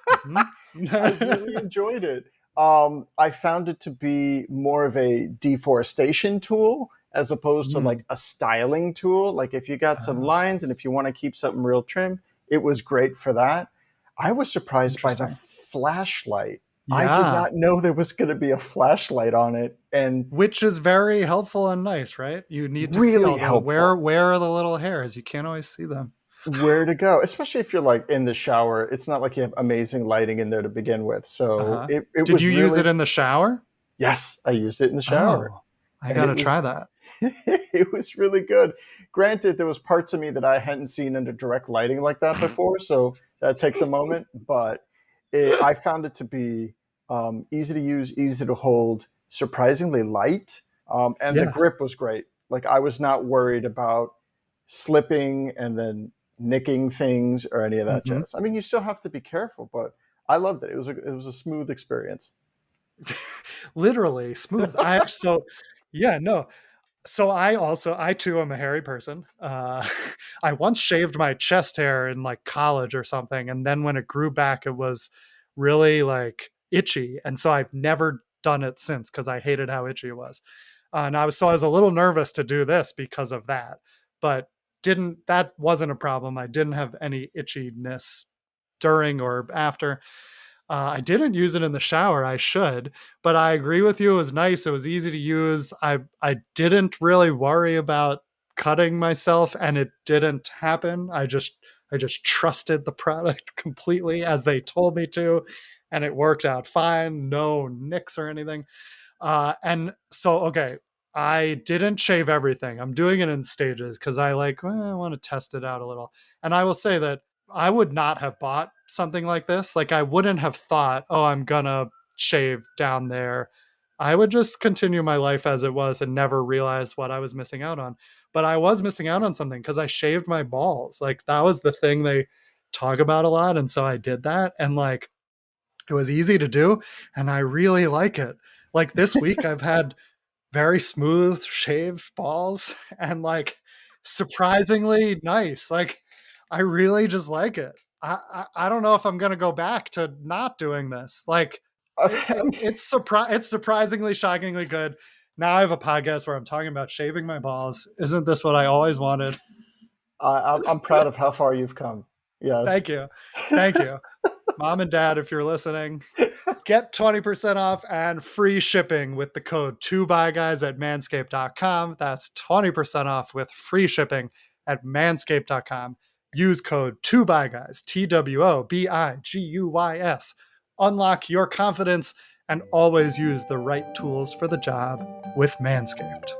I really Mm-hmm. enjoyed it. I found it to be more of a deforestation tool as opposed to like Mm. a styling tool. Like if you got some Oh, lines and if you want to keep something real trim, it was great for that. I was surprised by the interesting. flashlight. I did Yeah, not know there was going to be a flashlight on it, and which is very helpful and nice, right? You need to see really all the helpful. where are the little hairs? You can't always see them. Where to go, especially if you're like in the shower. It's not like you have amazing lighting in there to begin with. So Uh-huh. it Did was you use it really, in the shower? yes, I used it in the shower. Oh, I And it gotta try was that. it was really good. Granted, there was parts of me that I hadn't seen under direct lighting like that before, so that takes a moment. But I found it to be easy to use, easy to hold, surprisingly light, and the Yeah. grip was great. Like I was not worried about slipping and then nicking things or any of that Hmm. jazz. I mean, you still have to be careful, but I loved it. It was a smooth experience. Literally smooth. Yeah, no. So I too am a hairy person. I once shaved my chest hair in like college or something, and then when it grew back, it was really like itchy, and so I've never done it since because I hated how itchy it was. And I was a little nervous to do this because of that, but didn't that wasn't a problem. I didn't have any itchiness during or after. I didn't use it in the shower. I should, but I agree with you. It was nice. It was easy to use. I didn't really worry about cutting myself, and it didn't happen. I just trusted the product completely as they told me to, and it worked out fine. No nicks or anything. And so, okay, I didn't shave everything. I'm doing it in stages because I want to test it out a little. And I will say that I would not have bought something like this. Like, I wouldn't have thought, oh, I'm gonna shave down there. I would just continue my life as it was and never realize what I was missing out on. But I was missing out on something because I shaved my balls. Like, that was the thing they talk about a lot. And so I did that. And like, it was easy to do. And I really like it. Like, this week, I've had very smooth shaved balls and like surprisingly nice. Like, I really just like it. I don't know if I'm gonna go back to not doing this. Like, it's surprisingly shockingly good. Now I have a podcast where I'm talking about shaving my balls. Isn't this what I always wanted? I'm proud of how far you've come. Yes. Thank you. Thank you. Mom and dad, if you're listening, get 20% off and free shipping with the code 2BUYGUYS at manscaped.com. That's 20% off with free shipping at manscaped.com. Use code 2BUYGUYS, TWOBIGUYS. Unlock your confidence and always use the right tools for the job with Manscaped.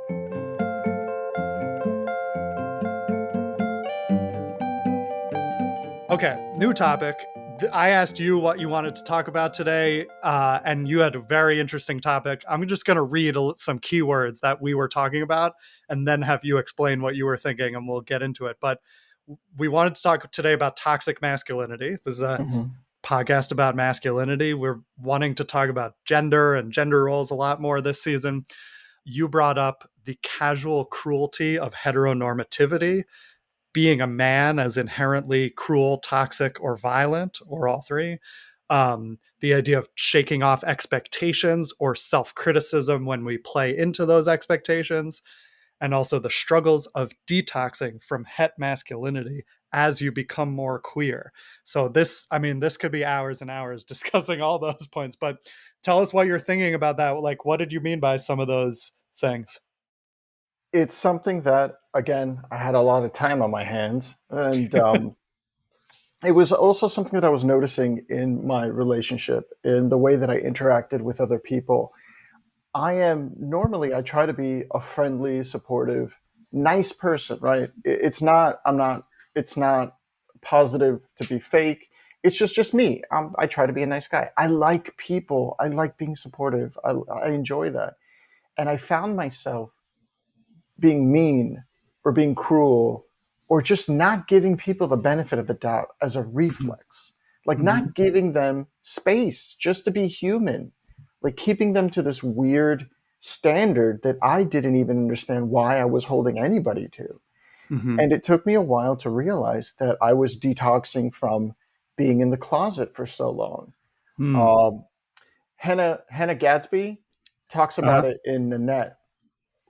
Okay, new topic. I asked you what you wanted to talk about today, and you had a very interesting topic. I'm just going to read some keywords that we were talking about and then have you explain what you were thinking, and we'll get into it. But we wanted to talk today about toxic masculinity. This is a Mhm. podcast about masculinity. We're wanting to talk about gender and gender roles a lot more this season. You brought up the casual cruelty of heteronormativity, being a man as inherently cruel, toxic, or violent, or all three. The idea of shaking off expectations or self criticism when we play into those expectations, and also the struggles of detoxing from het masculinity as you become more queer. So this, I mean, this could be hours and hours discussing all those points, but tell us what you're thinking about that. Like, what did you mean by some of those things? It's something that, again, I had a lot of time on my hands, and it was also something that I was noticing in my relationship, in the way that I interacted with other people. I am normally, I try to be a friendly, supportive, nice person, right? It's not positive to be fake. It's just me. I try to be a nice guy. I like people. I like being supportive. I enjoy that. And I found myself being mean or being cruel or just not giving people the benefit of the doubt as a Mhm. reflex, like Mhm. not giving them space just to be human, like keeping them to this weird standard that I didn't even understand why I was holding anybody to. Mhm. And it took me a while to realize that I was detoxing from being in the closet for so long. Mm. Um, Hannah Gadsby talks about Uh-huh. it in Nanette,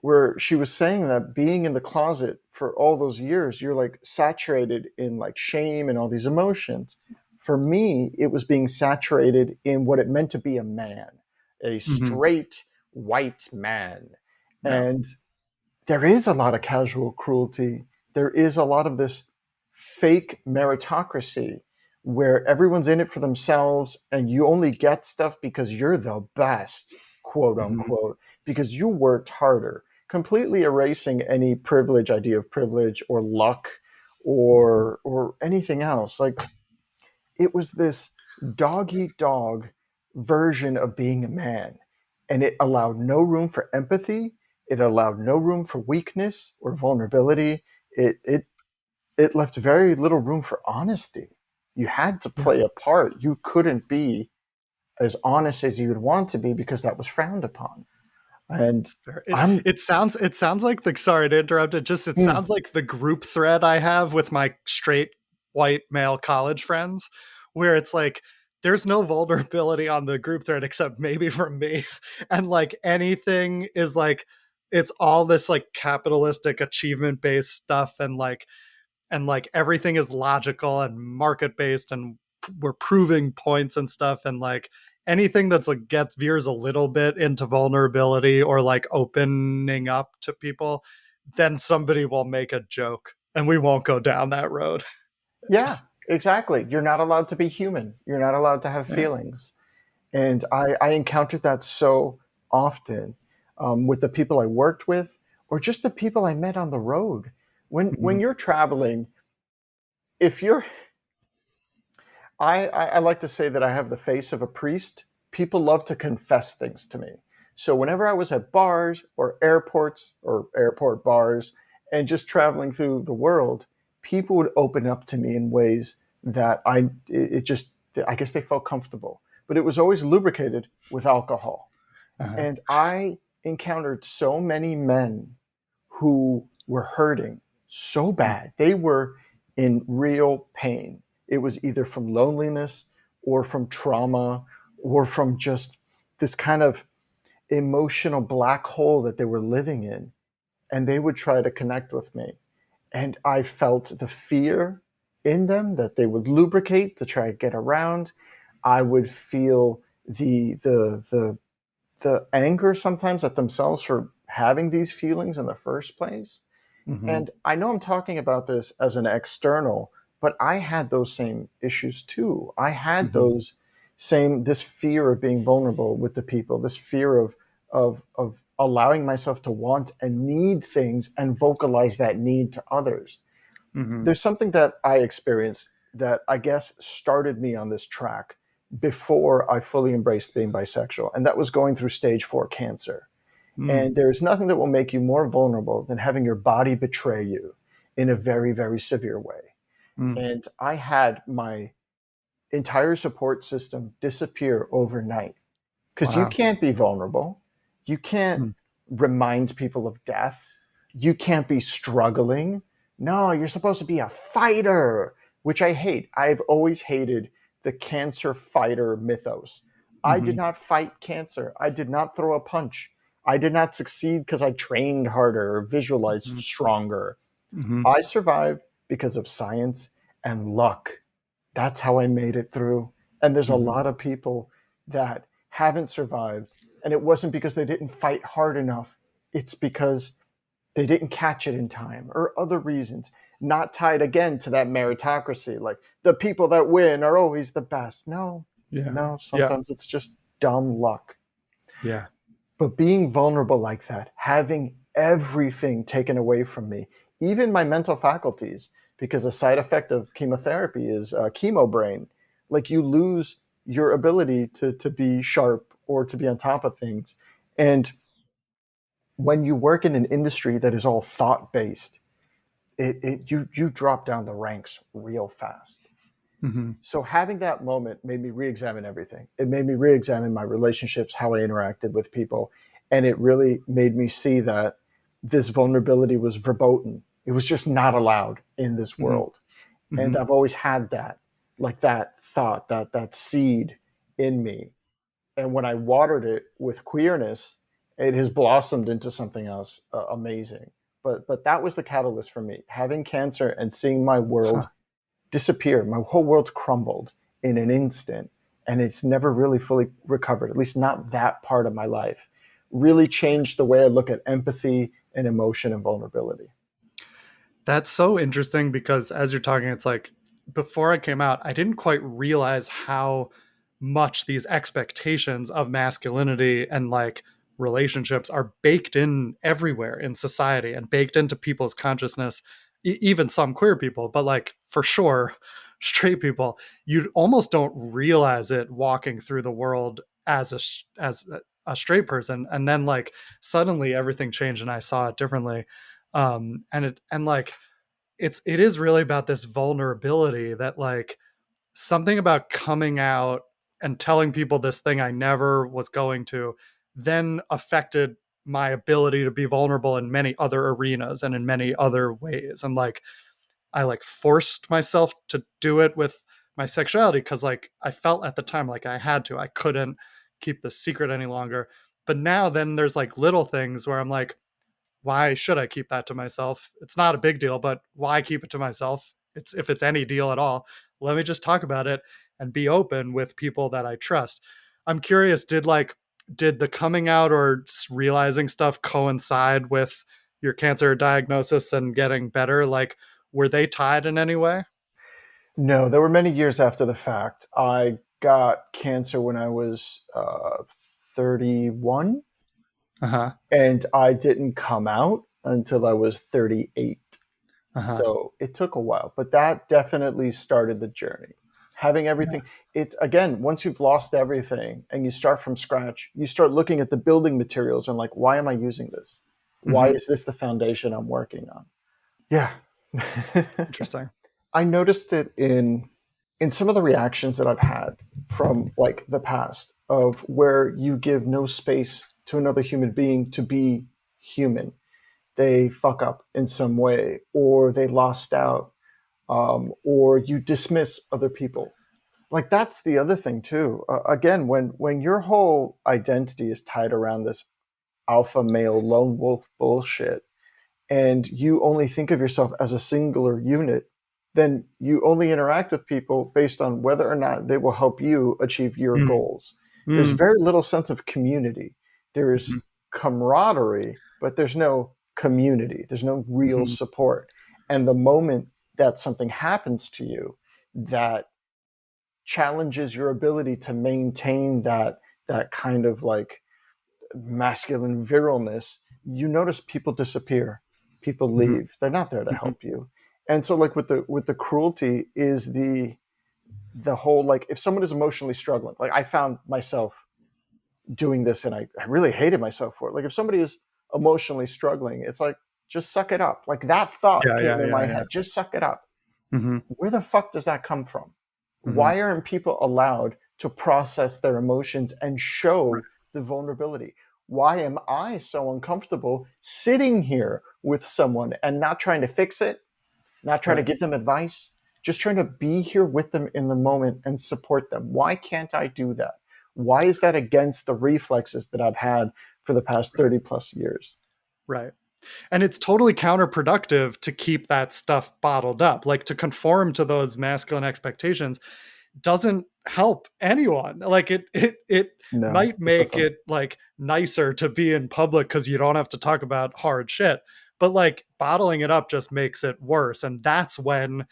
where she was saying that being in the closet for all those years, you're like saturated in like shame and all these emotions. For me, it was being saturated in what it meant to be a man, a Mhm. straight white man. Yeah. And there is a lot of casual cruelty. There is a lot of this fake meritocracy where everyone's in it for themselves and you only get stuff because you're the best, quote Mhm. unquote, because you worked harder, completely erasing any privilege, idea of privilege or luck Mhm. or anything else. Like it was this dog eat dog version of being a man. And it allowed no room for empathy. It allowed no room for weakness or vulnerability. It left very little room for honesty. You had to Yeah. play a part. You couldn't be as honest as you would want to be because that was frowned upon. And It I'm, it sounds like the sorry to interrupt it, just it hmm, sounds like the group thread I have with my straight white male college friends, where it's like there's no vulnerability on the group thread except maybe from me. And like anything is like it's all this like capitalistic achievement based stuff, and like everything is logical and market based, and we're proving points and stuff, and like anything that's like gets veers a little bit into vulnerability or like opening up to people, then somebody will make a joke and we won't go down that road. yeah, exactly. You're not allowed to be human. You're not allowed to have Yeah. feelings. And I encountered that so often with the people I worked with or just the people I met on the road. When Mhm. you're traveling, if you're I like to say that I have the face of a priest. People love to confess things to me. So whenever I was at bars or airports or airport bars and just traveling through the world, people would open up to me in ways that it just I guess they felt comfortable. But it was always lubricated with alcohol. Uh-huh. And I encountered so many men who were hurting so bad. They were in real pain. It was either from loneliness or from trauma or from just this kind of emotional black hole that they were living in. And they would try to connect with me. And I felt the fear in them that they would lubricate to try to get around. I would feel the anger sometimes at themselves for having these feelings in the first place. Mhm. And I know I'm talking about this as an external, but I had those same issues too. I had Mhm. those same this fear of being vulnerable with the people, this fear of allowing myself to want and need things and vocalize that need to others. Mhm. There's something that I experienced that I guess started me on this track before I fully embraced being bisexual, and that was going through stage 4 cancer. Mhm. And there's nothing that will make you more vulnerable than having your body betray you in a very, very severe way. Mhm. And I had my entire support system disappear overnight because you Wow. can't be vulnerable. You can't Mm. remind people of death. You can't be struggling. No, you're supposed to be a fighter, which I hate. I've always hated the cancer fighter mythos. I did Mhm. not fight cancer. I did not throw a punch. I did not succeed because I trained harder or visualized Mhm. stronger. Mhm. I survived because of science and luck. That's how I made it through. And there's a Mhm. lot of people that haven't survived. And it wasn't because they didn't fight hard enough, it's because they didn't catch it in time or other reasons, not tied again to that meritocracy. Like the people that win are always the best. No, Yeah. no, Yeah. sometimes it's just dumb luck. Yeah. But being vulnerable like that, having everything taken away from me, even my mental faculties, because a side effect of chemotherapy is chemo brain. Like you lose your ability to be sharp or to be on top of things. And when you work in an industry that is all thought based, you drop down the ranks real fast. Mhm. So having that moment made me re-examine everything. It made me re-examine my relationships, how I interacted with people, and it really made me see that this vulnerability was verboten. It was just not allowed in this Mhm. world. And Mhm. I've always had that, like that thought, that seed in me. And when I watered it with queerness, it has blossomed into something else amazing. But that was the catalyst for me. Having cancer and seeing my world Huh. disappear. My whole world crumbled in an instant, and it's never really fully recovered, at least not that part of my life. Really changed the way I look at empathy and emotion and vulnerability. That's so interesting because as you're talking, it's like before I came out, I didn't quite realize how much these expectations of masculinity and like relationships are baked in everywhere in society and baked into people's consciousness, even some queer people, but like for sure, straight people, you almost don't realize it walking through the world as a straight person. And then like suddenly everything changed and I saw it differently. And like it is really about this vulnerability that like something about coming out and telling people this thing I never was going to then affected my ability to be vulnerable in many other arenas and in many other ways. And like I like forced myself to do it with my sexuality because like I felt at the time like I had to. I couldn't keep the secret any longer. But now then there's like little things where I'm like, why should I keep that to myself? It's not a big deal, but why keep it to myself? It's if it's any deal at all, let me just talk about it and be open with people that I trust. I'm curious, did the coming out or realizing stuff coincide with your cancer diagnosis and getting better? Like were they tied in any way? No, there were many years after the fact. I got cancer when I was 31, Uh-huh. and I didn't come out until I was 38. Uh-huh. So it took a while, but that definitely started the journey. Having Yeah. everything, it's again, once you've lost everything and you start from scratch, you start looking at the building materials and like, why am I using this? Why Mm-hmm. is this the foundation I'm working on? Yeah. Interesting. I noticed it in some of the reactions that I've had from like the past of where you give no space to another human being to be human. They fuck up in some way, or they lost out, or you dismiss other people. Like that's the other thing too. Again, when your whole identity is tied around this alpha male lone wolf bullshit, and you only think of yourself as a singular unit, then you only interact with people based on whether or not they will help you achieve your goals. There's Mm-hmm. very little sense of community. There's Mm-hmm. camaraderie, but there's no community. There's no real Mm-hmm. support. And the moment that something happens to you that challenges your ability to maintain that kind of like masculine viralness, you notice people disappear, people leave. They're not there to Mm-hmm. help you. And so like with the cruelty is the whole like if someone is emotionally struggling, like I found myself doing this and I really hated myself for it. Like if somebody is emotionally struggling, it's like just suck it up. Like that thought Yeah, came yeah, in yeah, my yeah. head. Just suck it up. Mm-hmm. Where the fuck does that come from? Mm-hmm. Why aren't people allowed to process their emotions and Right. show the vulnerability? Why am I so uncomfortable sitting here with someone and not trying to fix it, not trying to Right. give them advice, just trying to be here with them in the moment and support them? Why can't I do that? Why is that against the reflexes that I've had for the past 30 plus years. Right. And it's totally counterproductive to keep that stuff bottled up. Like, to conform to those masculine expectations doesn't help anyone. Like, it No, might it make doesn't. it like nicer to be in public because you don't have to talk about hard shit. But like, bottling it up just makes it worse. And that's when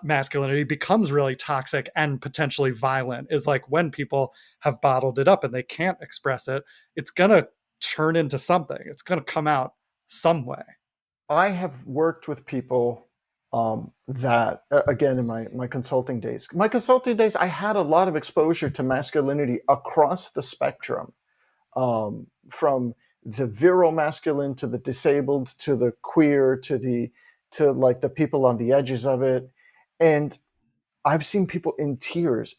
masculinity becomes really toxic and potentially violent, is like when people have bottled it up and they can't express it. It's gonna turn into something. It's gonna come out some way. I have worked with people that, again, in my consulting days, I had a lot of exposure to masculinity across the spectrum, from the virile masculine to the disabled to the queer to like the people on the edges of it. And I've seen people in tears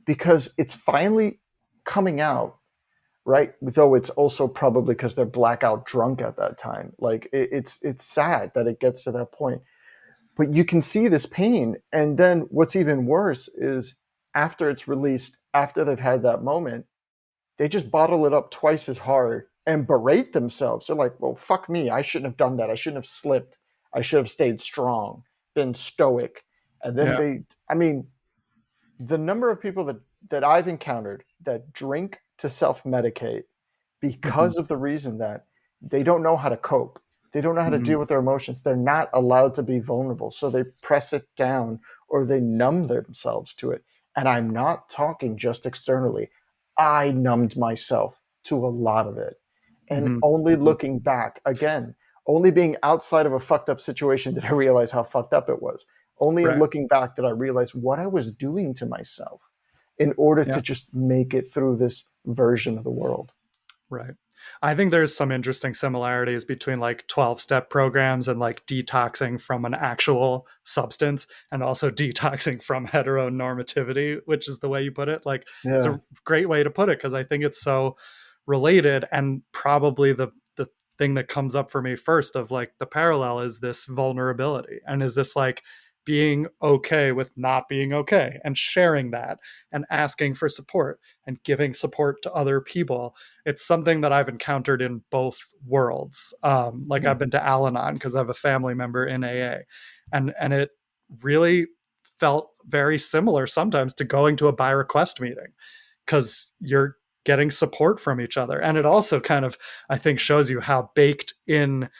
because it's finally coming out, right? Though it's also probably because they're blackout drunk at that time. Like it's sad that it gets to that point, but you can see this pain. And then what's even worse is after it's released, after they've had that moment, they just bottle it up twice as hard and berate themselves. They're like, well, fuck me. I shouldn't have done that. I shouldn't have slipped. I should have stayed strong, been stoic. And then Yeah. I mean, the number of people that I've encountered that drink to self medicate Hmm. because of the reason that they don't know how to cope. They don't know how to Hmm. deal with their emotions. They're not allowed to be vulnerable. So they press it down or they numb themselves to it. And I'm not talking just externally. I numbed myself to a lot of it. And Hmm. only Hmm. looking back, again, only being outside of a fucked up situation did I realize how fucked up it was. Only in Right. looking back did I realize what I was doing to myself in order to Yeah. just make it through this version of the world. Right. I think there's some interesting similarities between like 12-step programs and like detoxing from an actual substance, and also detoxing from heteronormativity, which is the way you put it. Like, it's Yeah. a great way to put it because I think it's so related. And probably the thing that comes up for me first of like the parallel is this vulnerability, and is this like being okay with not being okay and sharing that and asking for support and giving support to other people. It's something that I've encountered in both worlds. Like, Hmm. I've been to Al-Anon because I have a family member in AA, and it really felt very similar sometimes to going to a Birequest meeting, because you're getting support from each other. And it also kind of, I think, shows you how baked in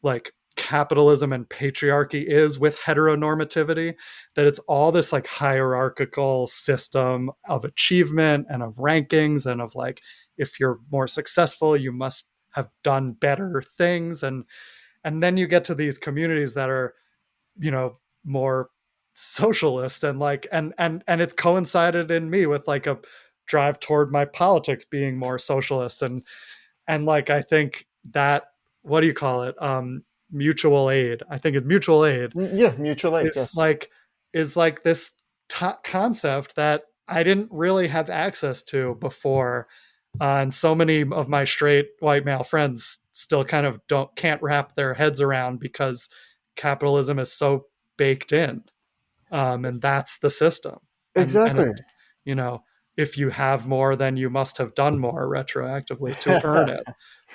like capitalism and patriarchy is with heteronormativity, that it's all this like hierarchical system of achievement and of rankings, and of like, if you're more successful you must have done better things. And then you get to these communities that are, more socialist, and like, and it's coincided in me with like a drive toward my politics being more socialist. And like, I think that, what do you call it, mutual aid, I think it's mutual aid, Yeah, mutual aid. is Yes. like is like this concept that I didn't really have access to before. And so many of my straight white male friends still kind of can't wrap their heads around, because capitalism is so baked in. And that's the system. And Exactly. you know if you have more, then you must have done more retroactively to earn it,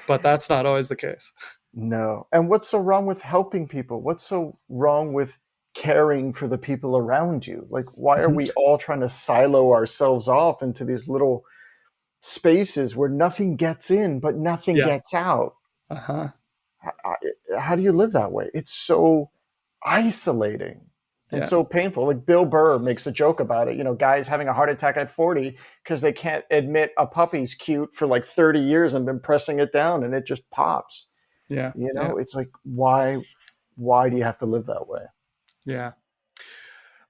but that's not always the case. No. And what's so wrong with helping people? What's so wrong with caring for the people around you? Like, why are we all trying to silo ourselves off into these little spaces where nothing gets in, but nothing Yeah. gets out? Uh-huh. How do you live that way? It's so isolating and Yeah. so painful. Like Bill Burr makes a joke about it. Guys having a heart attack at 40 because they can't admit a puppy's cute for like 30 years and been pressing it down and it just pops. Yeah. Yeah. It's like, why do you have to live that way? Yeah.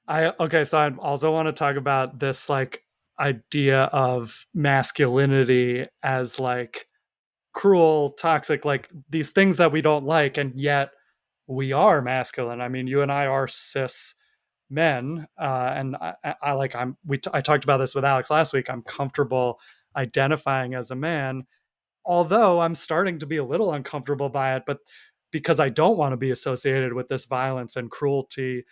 I Okay, so I also want to talk about this like idea of masculinity as like cruel, toxic, like these things that we don't like, and yet we are masculine. I mean, you and I are cis men, and I like I talked about this with Alex last week. I'm comfortable identifying as a man, although I'm starting to be a little uncomfortable by it, but because I don't want to be associated with this violence and cruelty.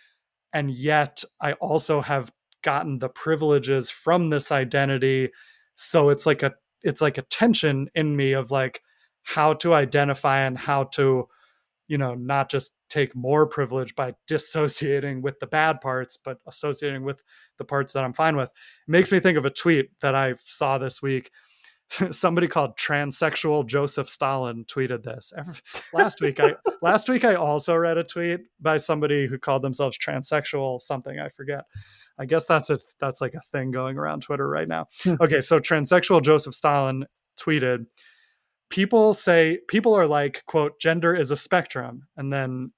And yet I also have gotten the privileges from this identity. So it's like a it's like a tension in me of like how to identify and how to, not just take more privilege by dissociating with the bad parts, but associating with the parts that I'm fine with. It makes me think of a tweet that I saw this week. Somebody called transsexual Joseph Stalin tweeted this last week. I also read a tweet by somebody who called themselves transsexual something, I forget. I guess that's like a thing going around Twitter right now. Okay, so transsexual Joseph Stalin tweeted, people are like, quote, gender is a spectrum, and then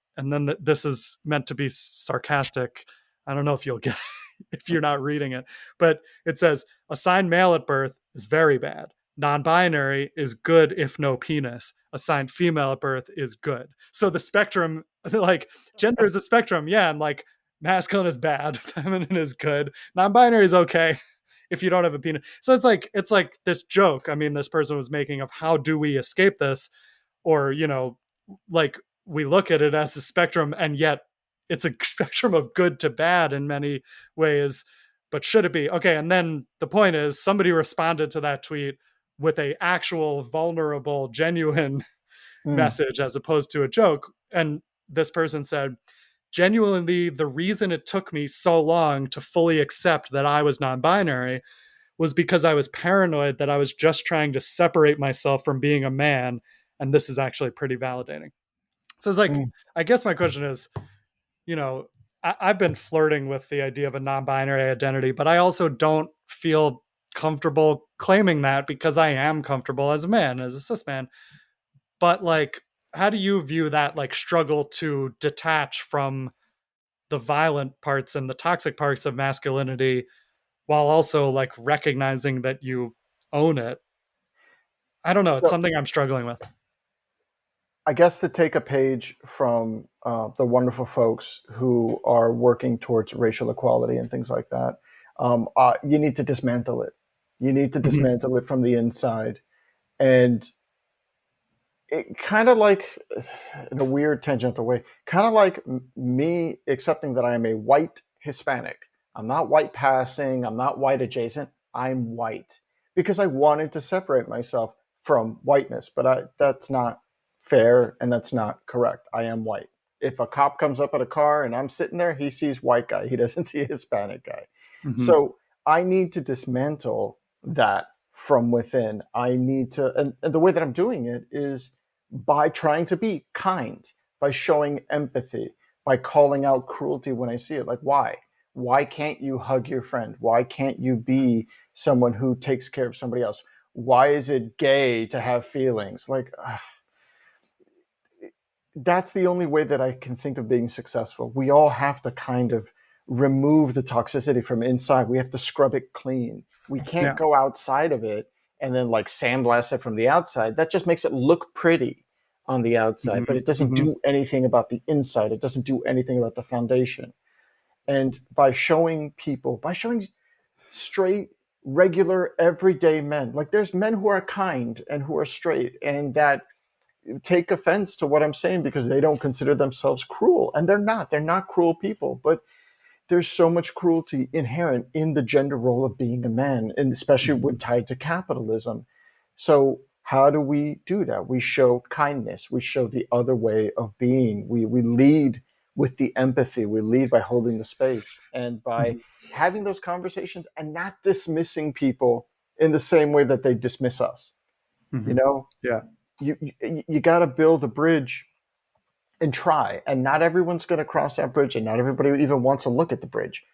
this is meant to be sarcastic. I don't know if you'll get if you're not reading it, but it says assigned male at birth is very bad, non-binary is good if no penis, assigned female at birth is good. So the spectrum, like, gender is a spectrum, yeah, and like masculine is bad, feminine is good, non-binary is okay if you don't have a penis. So it's like this joke, I mean, this person was making, of how do we escape this, or like, we look at it as a spectrum, and yet it's a spectrum of good to bad in many ways. But should it be? Okay, and then the point is, somebody responded to that tweet with a actual vulnerable, genuine Mm. message as opposed to a joke. And this person said, genuinely, the reason it took me so long to fully accept that I was non-binary was because I was paranoid that I was just trying to separate myself from being a man, and this is actually pretty validating. So it's like, Mm. I guess my question is, you know, I've been flirting with the idea of a non-binary identity, but I also don't feel comfortable claiming that, because I am comfortable as a man, as a cis man. But like, how do you view that, like, struggle to detach from the violent parts and the toxic parts of masculinity, while also like recognizing that you own it? I don't know. It's So something I'm struggling with. I guess to take a page from the wonderful folks who are working towards racial equality and things like that, you need to dismantle it. You need to Mhm. dismantle it from the inside. And it kind of like, in a weird tangential way, kind of like me accepting that I am a white Hispanic. I'm not white passing, I'm not white adjacent, I'm white because I wanted to separate myself from whiteness, but that's not fair and that's not correct. I am white. If a cop comes up at a car and I'm sitting there, he sees white guy, he doesn't see a Hispanic guy. Mhm. So I need to dismantle that from within. I need to, and the way that I'm doing it is by trying to be kind, by showing empathy, by calling out cruelty when I see it. Like, why? Why can't you hug your friend? Why can't you be someone who takes care of somebody else? Why is it gay to have feelings? Like, that's the only way that I can think of being successful. We all have to kind of remove the toxicity from inside. We have to scrub it clean. We can't Yeah. go outside of it and then like sandblast it from the outside. That just makes it look pretty on the outside, but Mhm. it doesn't Mhm. do anything about the inside. It doesn't do anything about the foundation. And by showing people, by showing straight, regular, everyday men, like there's men who are kind and who are straight and that take offense to what I'm saying because they don't consider themselves cruel. And they're not. They're not cruel people. But there's so much cruelty inherent in the gender role of being a man, and especially when Mhm. tied to capitalism. So how do we do that? We show kindness. We show the other way of being. We lead with the empathy. We lead by holding the space and by Mhm. having those conversations and not dismissing people in the same way that they dismiss us. You Mhm. know, Yeah. you got to build a bridge and try. And not everyone's going to cross that bridge, and not everybody even wants to look at the bridge.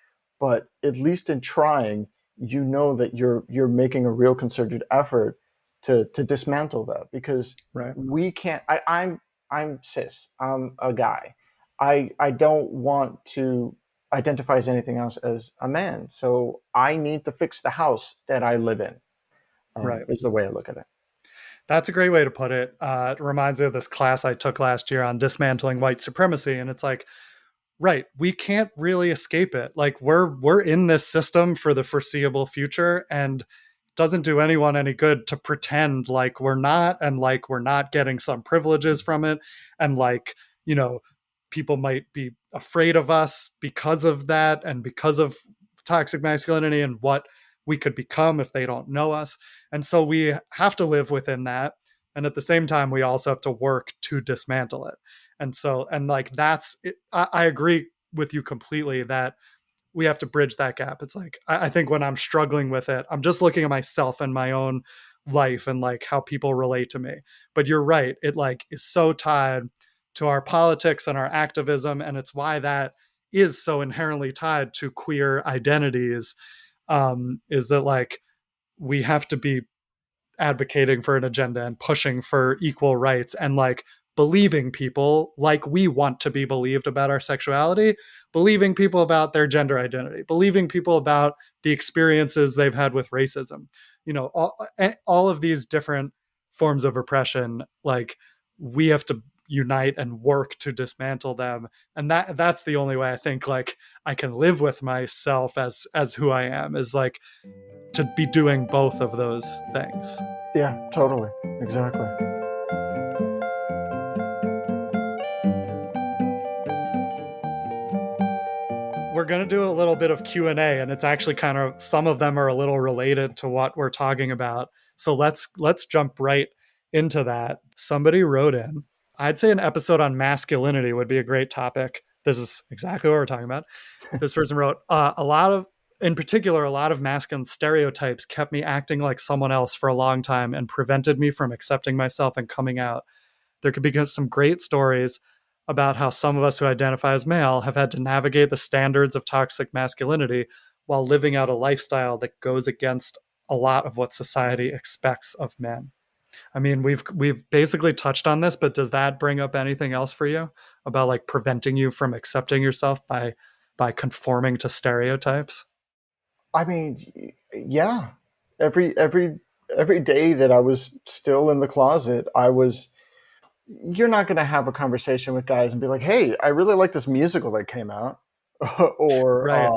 But at least in trying, you know that you're making a real concerted effort to dismantle that because Right. we can't. I'm cis. I'm a guy. I don't want to identify as anything else as a man. So I need to fix the house that I live in. Right. Is the way I look at it. That's a great way to put it. It reminds me of this class I took last year on dismantling white supremacy, and it's like, right, we can't really escape it. Like, we're in this system for the foreseeable future, and it doesn't do anyone any good to pretend like we're not, and like we're not getting some privileges from it, and like, you know, people might be afraid of us because of that, and because of toxic masculinity and what we could become if they don't know us. And so we have to live within that. And at the same time, we also have to work to dismantle it. And so, and like, that's it. I agree with you completely that we have to bridge that gap. It's like, I think when I'm struggling with it, I'm just looking at myself and my own life and like how people relate to me. But you're right. It like is so tied to our politics and our activism. And it's why that is so inherently tied to queer identities, is that like we have to be advocating for an agenda and pushing for equal rights and like believing people like we want to be believed about our sexuality, believing people about their gender identity, believing people about the experiences they've had with racism. You know, all of these different forms of oppression, like we have to unite and work to dismantle them. And that's the only way I think like I can live with myself as who I am, is like to be doing both of those things. Yeah, totally. Exactly. We're going to do a little bit of Q&A, and it's actually kind of, some of them are a little related to what we're talking about. So let's jump right into that. Somebody wrote in, I'd say an episode on masculinity would be a great topic. This is exactly what we're talking about. This person wrote, a lot of, in particular, a lot of masculine stereotypes kept me acting like someone else for a long time and prevented me from accepting myself and coming out. There could be some great stories about how some of us who identify as male have had to navigate the standards of toxic masculinity while living out a lifestyle that goes against a lot of what society expects of men. I mean, we've basically touched on this, but does that bring up anything else for you about like preventing you from accepting yourself by conforming to stereotypes? I mean, yeah. Every every day that I was still in the closet, I was. You're not going to have a conversation with guys and be like, "Hey, I really like this musical that came out," or Right.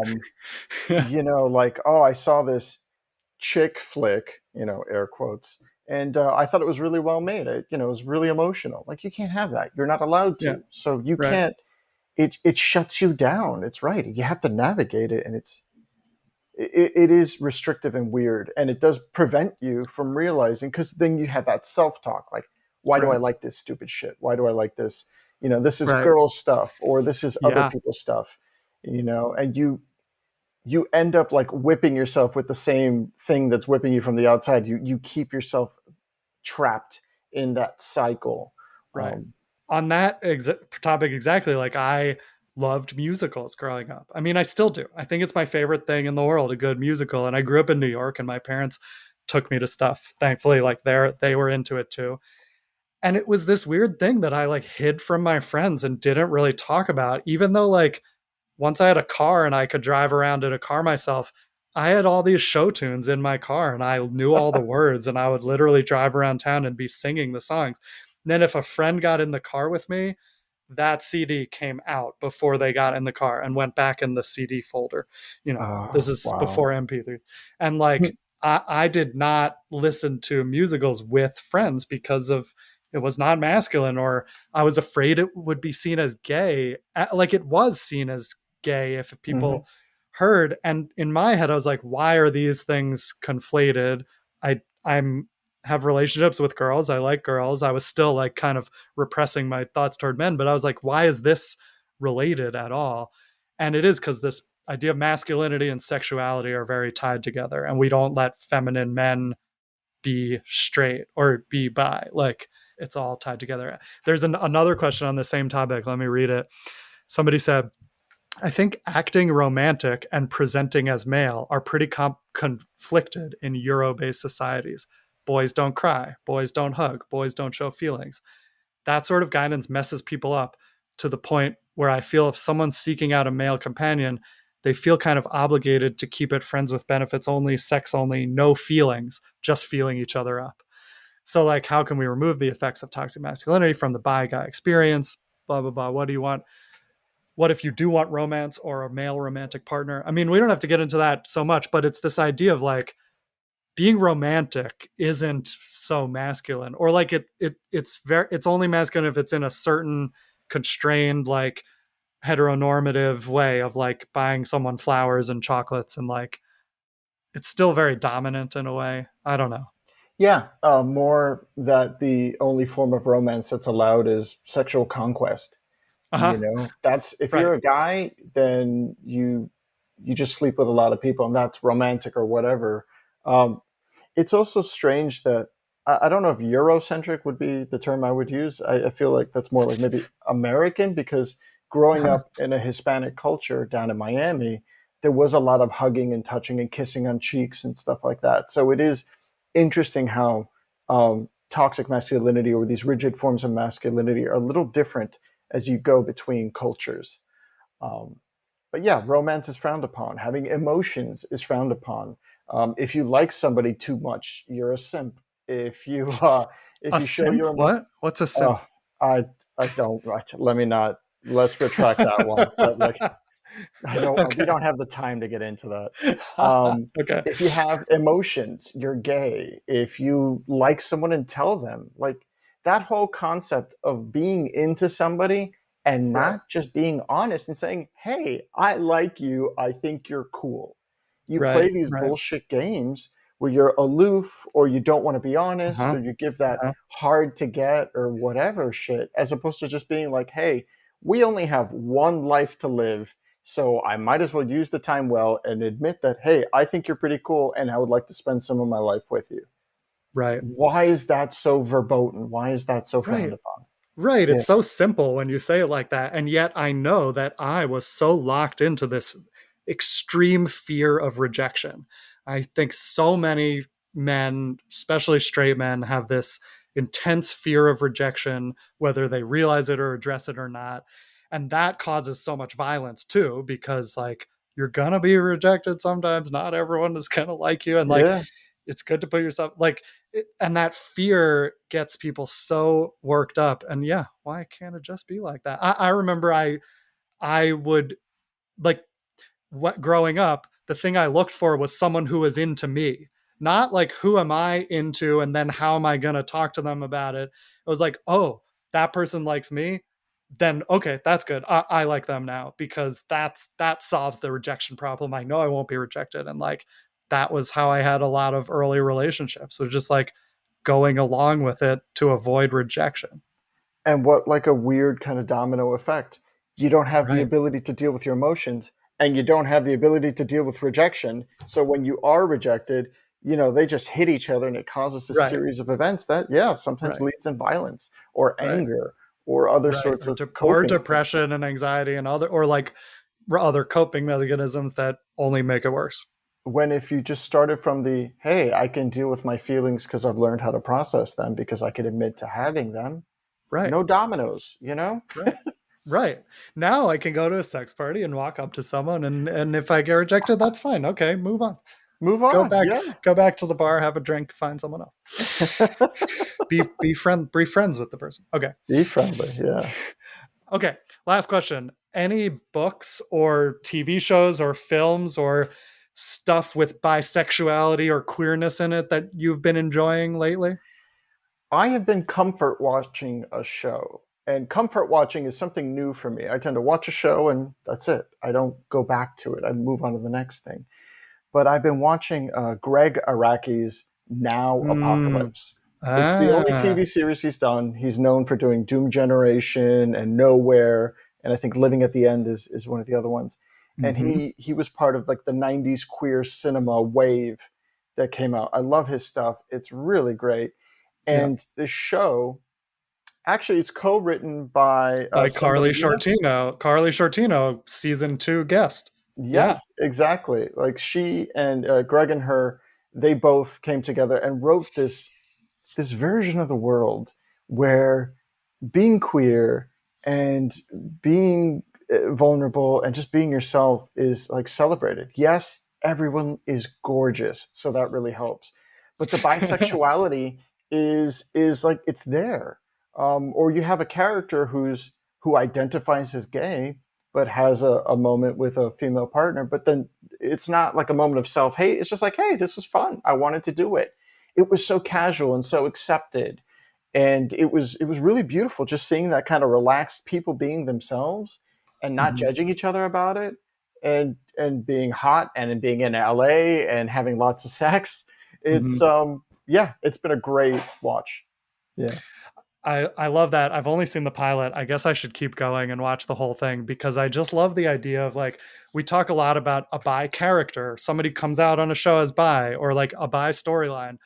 like, "Oh, I saw this chick flick," air quotes, and I thought it was really well made. It was really emotional. Like, you can't have that. You're not allowed Yeah. to. So you Right. can't. It shuts you down. It's right. You have to navigate it, and it is restrictive and weird, and it does prevent you from realizing, because then you have that self-talk like, why do I Right. like this stupid shit? Why do I like this? This is Right. girl stuff, or this is other Yeah. people's stuff. And you end up like whipping yourself with the same thing that's whipping you from the outside. You keep yourself trapped in that cycle. Right. um, On that topic exactly, like I loved musicals growing up. I mean, I still do. I think it's my favorite thing in the world, a good musical. And I grew up in New York, and my parents took me to stuff. Thankfully, like they were into it too. And it was this weird thing that I like hid from my friends and didn't really talk about, even though like once I had a car and I could drive around in a car myself, I had all these show tunes in my car and I knew all the words, and I would literally drive around town and be singing the songs. And then if a friend got in the car with me, that CD came out before they got in the car and went back in the CD folder. This is wow. before MP3s. And like, I did not listen to musicals with friends because of it was not masculine, or I was afraid it would be seen as gay. Like it was seen as gay if Hmm. people heard. And in my head, I was like, why are these things conflated? I'm have relationships with girls. I like girls. I was still like kind of repressing my thoughts toward men, but I was like, why is this related at all? And it is because this idea of masculinity and sexuality are very tied together, and we don't let feminine men be straight or be bi. Like it's all tied together. There's another question on the same topic. Let me read it. Somebody said, I think acting romantic and presenting as male are pretty conflicted in Euro based societies. Boys don't cry, boys don't hug, boys don't show feelings. That sort of guidance messes people up to the point where I feel if someone's seeking out a male companion, they feel kind of obligated to keep it friends with benefits only, sex only, no feelings, just feeling each other up. So, like, how can we remove the effects of toxic masculinity from the bi guy experience? Blah, blah, blah. What do you want? What if you do want romance or a male romantic partner? I mean, we don't have to get into that so much, but it's this idea of like being romantic isn't so masculine, or like it's only masculine if it's in a certain constrained, like heteronormative way of like buying someone flowers and chocolates and like it's still very dominant in a way. I don't know. Yeah, more that the only form of romance that's allowed is sexual conquest. You Uh-huh. know, that's if Right. you're a guy, then you just sleep with a lot of people, and that's romantic or whatever. Um, it's also strange that I don't know if Eurocentric would be the term I would use. I feel like that's more like maybe American because growing Uh-huh. up in a Hispanic culture down in Miami, there was a lot of hugging and touching and kissing on cheeks and stuff like that. So it is interesting how toxic masculinity or these rigid forms of masculinity are a little different as you go between cultures. Um, but yeah, romance is frowned upon. Having emotions is frowned upon. If you like somebody too much, you're a simp. If A you show simp? your What? What's a simp? uh, I don't let me not let's retract that one. But like I don't. We Okay. don't have the time to get into that. Okay. If you have emotions, you're gay. If you like someone and tell them, like that whole concept of being into somebody and Right. not just being honest and saying, "Hey, I like you. I think you're cool." You play Right. these Right. bullshit games where you're aloof or you don't want to be honest Uh-huh. or you give that Uh-huh. hard to get or whatever shit, as opposed to just being like, "Hey, we only have one life to live, so I might as well use the time well and admit that, hey, I think you're pretty cool and I would like to spend some of my life with you." Right. Why is that so verboten? Why is that so frowned Right. upon? Right. Yeah. It's so simple when you say it like that. And yet I know that I was so locked into this extreme fear of rejection. I think so many men, especially straight men, have this intense fear of rejection, whether they realize it or address it or not. And that causes so much violence too, because like you're gonna be rejected sometimes. Not everyone is gonna like you. And like Yeah. it's good to put yourself like and that fear gets people so worked up. And yeah, why can't it just be like that? I remember I would like what growing up, the thing I looked for was someone who was into me, not like who am I into and then how am I going to talk to them about it. It was like, oh, that person likes me, then okay, that's good. I like them now because that solves the rejection problem. I know I won't be rejected. And like that was how I had a lot of early relationships. So just like going along with it to avoid rejection. And what like a weird kind of domino effect. You don't have the Right. ability to deal with your emotions and you don't have the ability to deal with rejection. So when you are rejected, they just hit each other and it causes a Right. series of events that, yeah, sometimes Right. leads in violence or Right. anger or other Right. sorts of Or coping things. depression and anxiety and other or like other coping mechanisms that only make it worse. When if you just started from the, hey, I can deal with my feelings because I've learned how to process them because I can admit to having them, Right. no dominoes. Right. Right. Now I can go to a sex party and walk up to someone and if I get rejected, that's fine. Okay, move on. Move Go on. back Yeah. go back to the bar, have a drink, find someone else. Be friends with the person. Okay. Be friendly. Yeah. Okay. Last question. Any books or TV shows or films or stuff with bisexuality or queerness in it that you've been enjoying lately? I have been comfort watching a show, and comfort watching is something new for me. I tend to watch a show and that's it. I don't go back to it. I move on to the next thing. But I've been watching Greg Araki's Now Mm. Apocalypse. It's the only Ah. TV series he's done. He's known for doing Doom Generation and Nowhere, and I think Living at the End is one of the other ones. And Mm-hmm. he was part of like the '90s queer cinema wave that came out. I love his stuff. It's really great. Yeah. And the show, actually, it's co-written by By somebody Carly you know. Shortino. Carly Shortino, season 2 guest. Yeah. Yes, exactly. Like she and Greg and her, they both came together and wrote this version of the world where being queer and being vulnerable and just being yourself is like celebrated. Yes, everyone is gorgeous, so that really helps. But the bisexuality is like it's there. Or you have a character who identifies as gay but has a moment with a female partner, but then it's not like a moment of self hate. It's just like, hey, this was fun. I wanted to do it. It was so casual and so accepted, and it was really beautiful just seeing that kind of relaxed people being themselves and not Mhm. judging each other about it. and being hot and being in LA and having lots of sex. It's Mhm. yeah, it's been a great watch. Yeah. I love that. I've only seen the pilot. I guess I should keep going and watch the whole thing because I just love the idea of like we talk a lot about a bi character. Somebody comes out on a show as bi or like a bi storyline.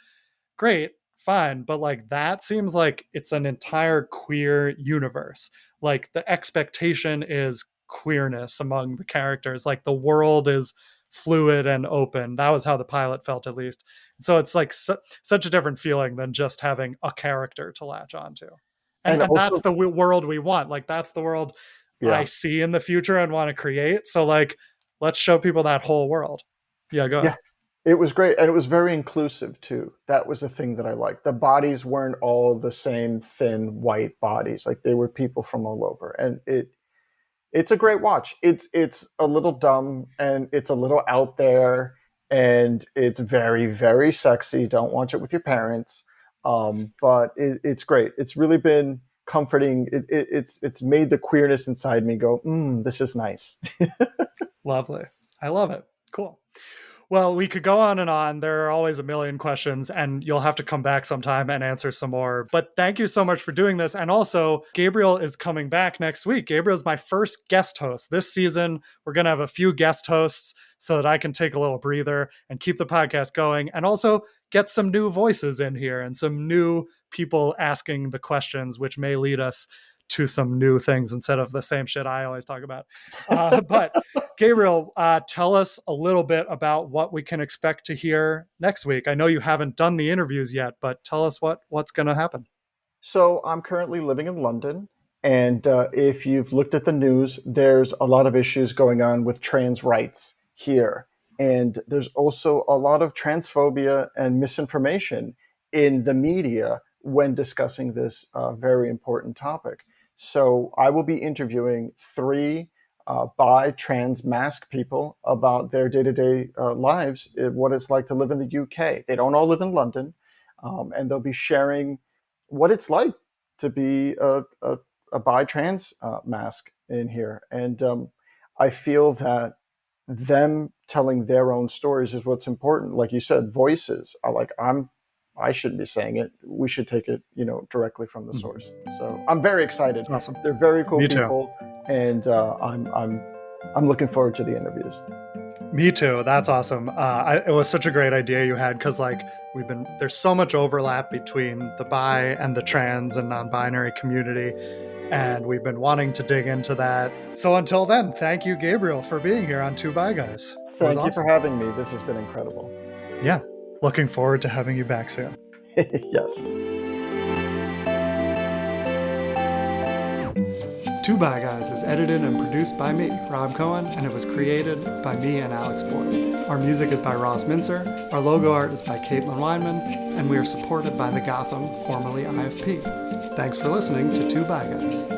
Great, fine, but like that seems like it's an entire queer universe. Like the expectation is queerness among the characters. Like the world is fluid and open. That was how the pilot felt, at least. So it's like such a different feeling than just having a character to latch onto. And And that's also, the world we want. Like that's the world I yeah. see in the future and want to create. So like, let's show people that whole world. Yeah, go Yeah. ahead. It was great, and it was very inclusive too. That was the thing that I liked. The bodies weren't all the same thin white bodies. Like they were people from all over, and it's a great watch. It's a little dumb and it's a little out there, and it's very very sexy. Don't watch it with your parents, but it's great. It's really been comforting. It's made the queerness inside me go, this is nice. Lovely. I love it. Cool. Well, we could go on and on. There are always a million questions, and you'll have to come back sometime and answer some more. But thank you so much for doing this. And also, Gabriel is coming back next week. Gabriel's my first guest host this season. We're going to have a few guest hosts so that I can take a little breather and keep the podcast going, and also get some new voices in here and some new people asking the questions, which may lead us to some new things instead of the same shit I always talk about. But Gabriel, tell us a little bit about what we can expect to hear next week. I know you haven't done the interviews yet, but tell us what's going to happen. So I'm currently living in London, and if you've looked at the news, there's a lot of issues going on with trans rights here, and there's also a lot of transphobia and misinformation in the media when discussing this very important topic. So I will be interviewing three bi trans masked people about their day-to-day lives, what it's like to live in the UK. They don't all live in London, and they'll be sharing what it's like to be a bi-trans mask in here. And I feel that them telling their own stories is what's important. Like you said, voices are like, I shouldn't be saying it. We should take it, directly from the source. So I'm very excited. Awesome. They're very cool Me too. people, and I'm looking forward to the interviews. Me too. That's awesome. It was such a great idea you had because like there's so much overlap between the bi and the trans and non-binary community, and we've been wanting to dig into that. So until then, thank you, Gabriel, for being here on Two Bi Guys. It was Thank you for awesome. having me. This has been incredible. Yeah. Looking forward to having you back soon. Yes. Two Bi Guys is edited and produced by me, Rob Cohen, and it was created by me and Alex Boyd. Our music is by Ross Mincer, our logo art is by Caitlin Weinman, and we are supported by the Gotham, formerly IFP. Thanks for listening to Two Bi Guys.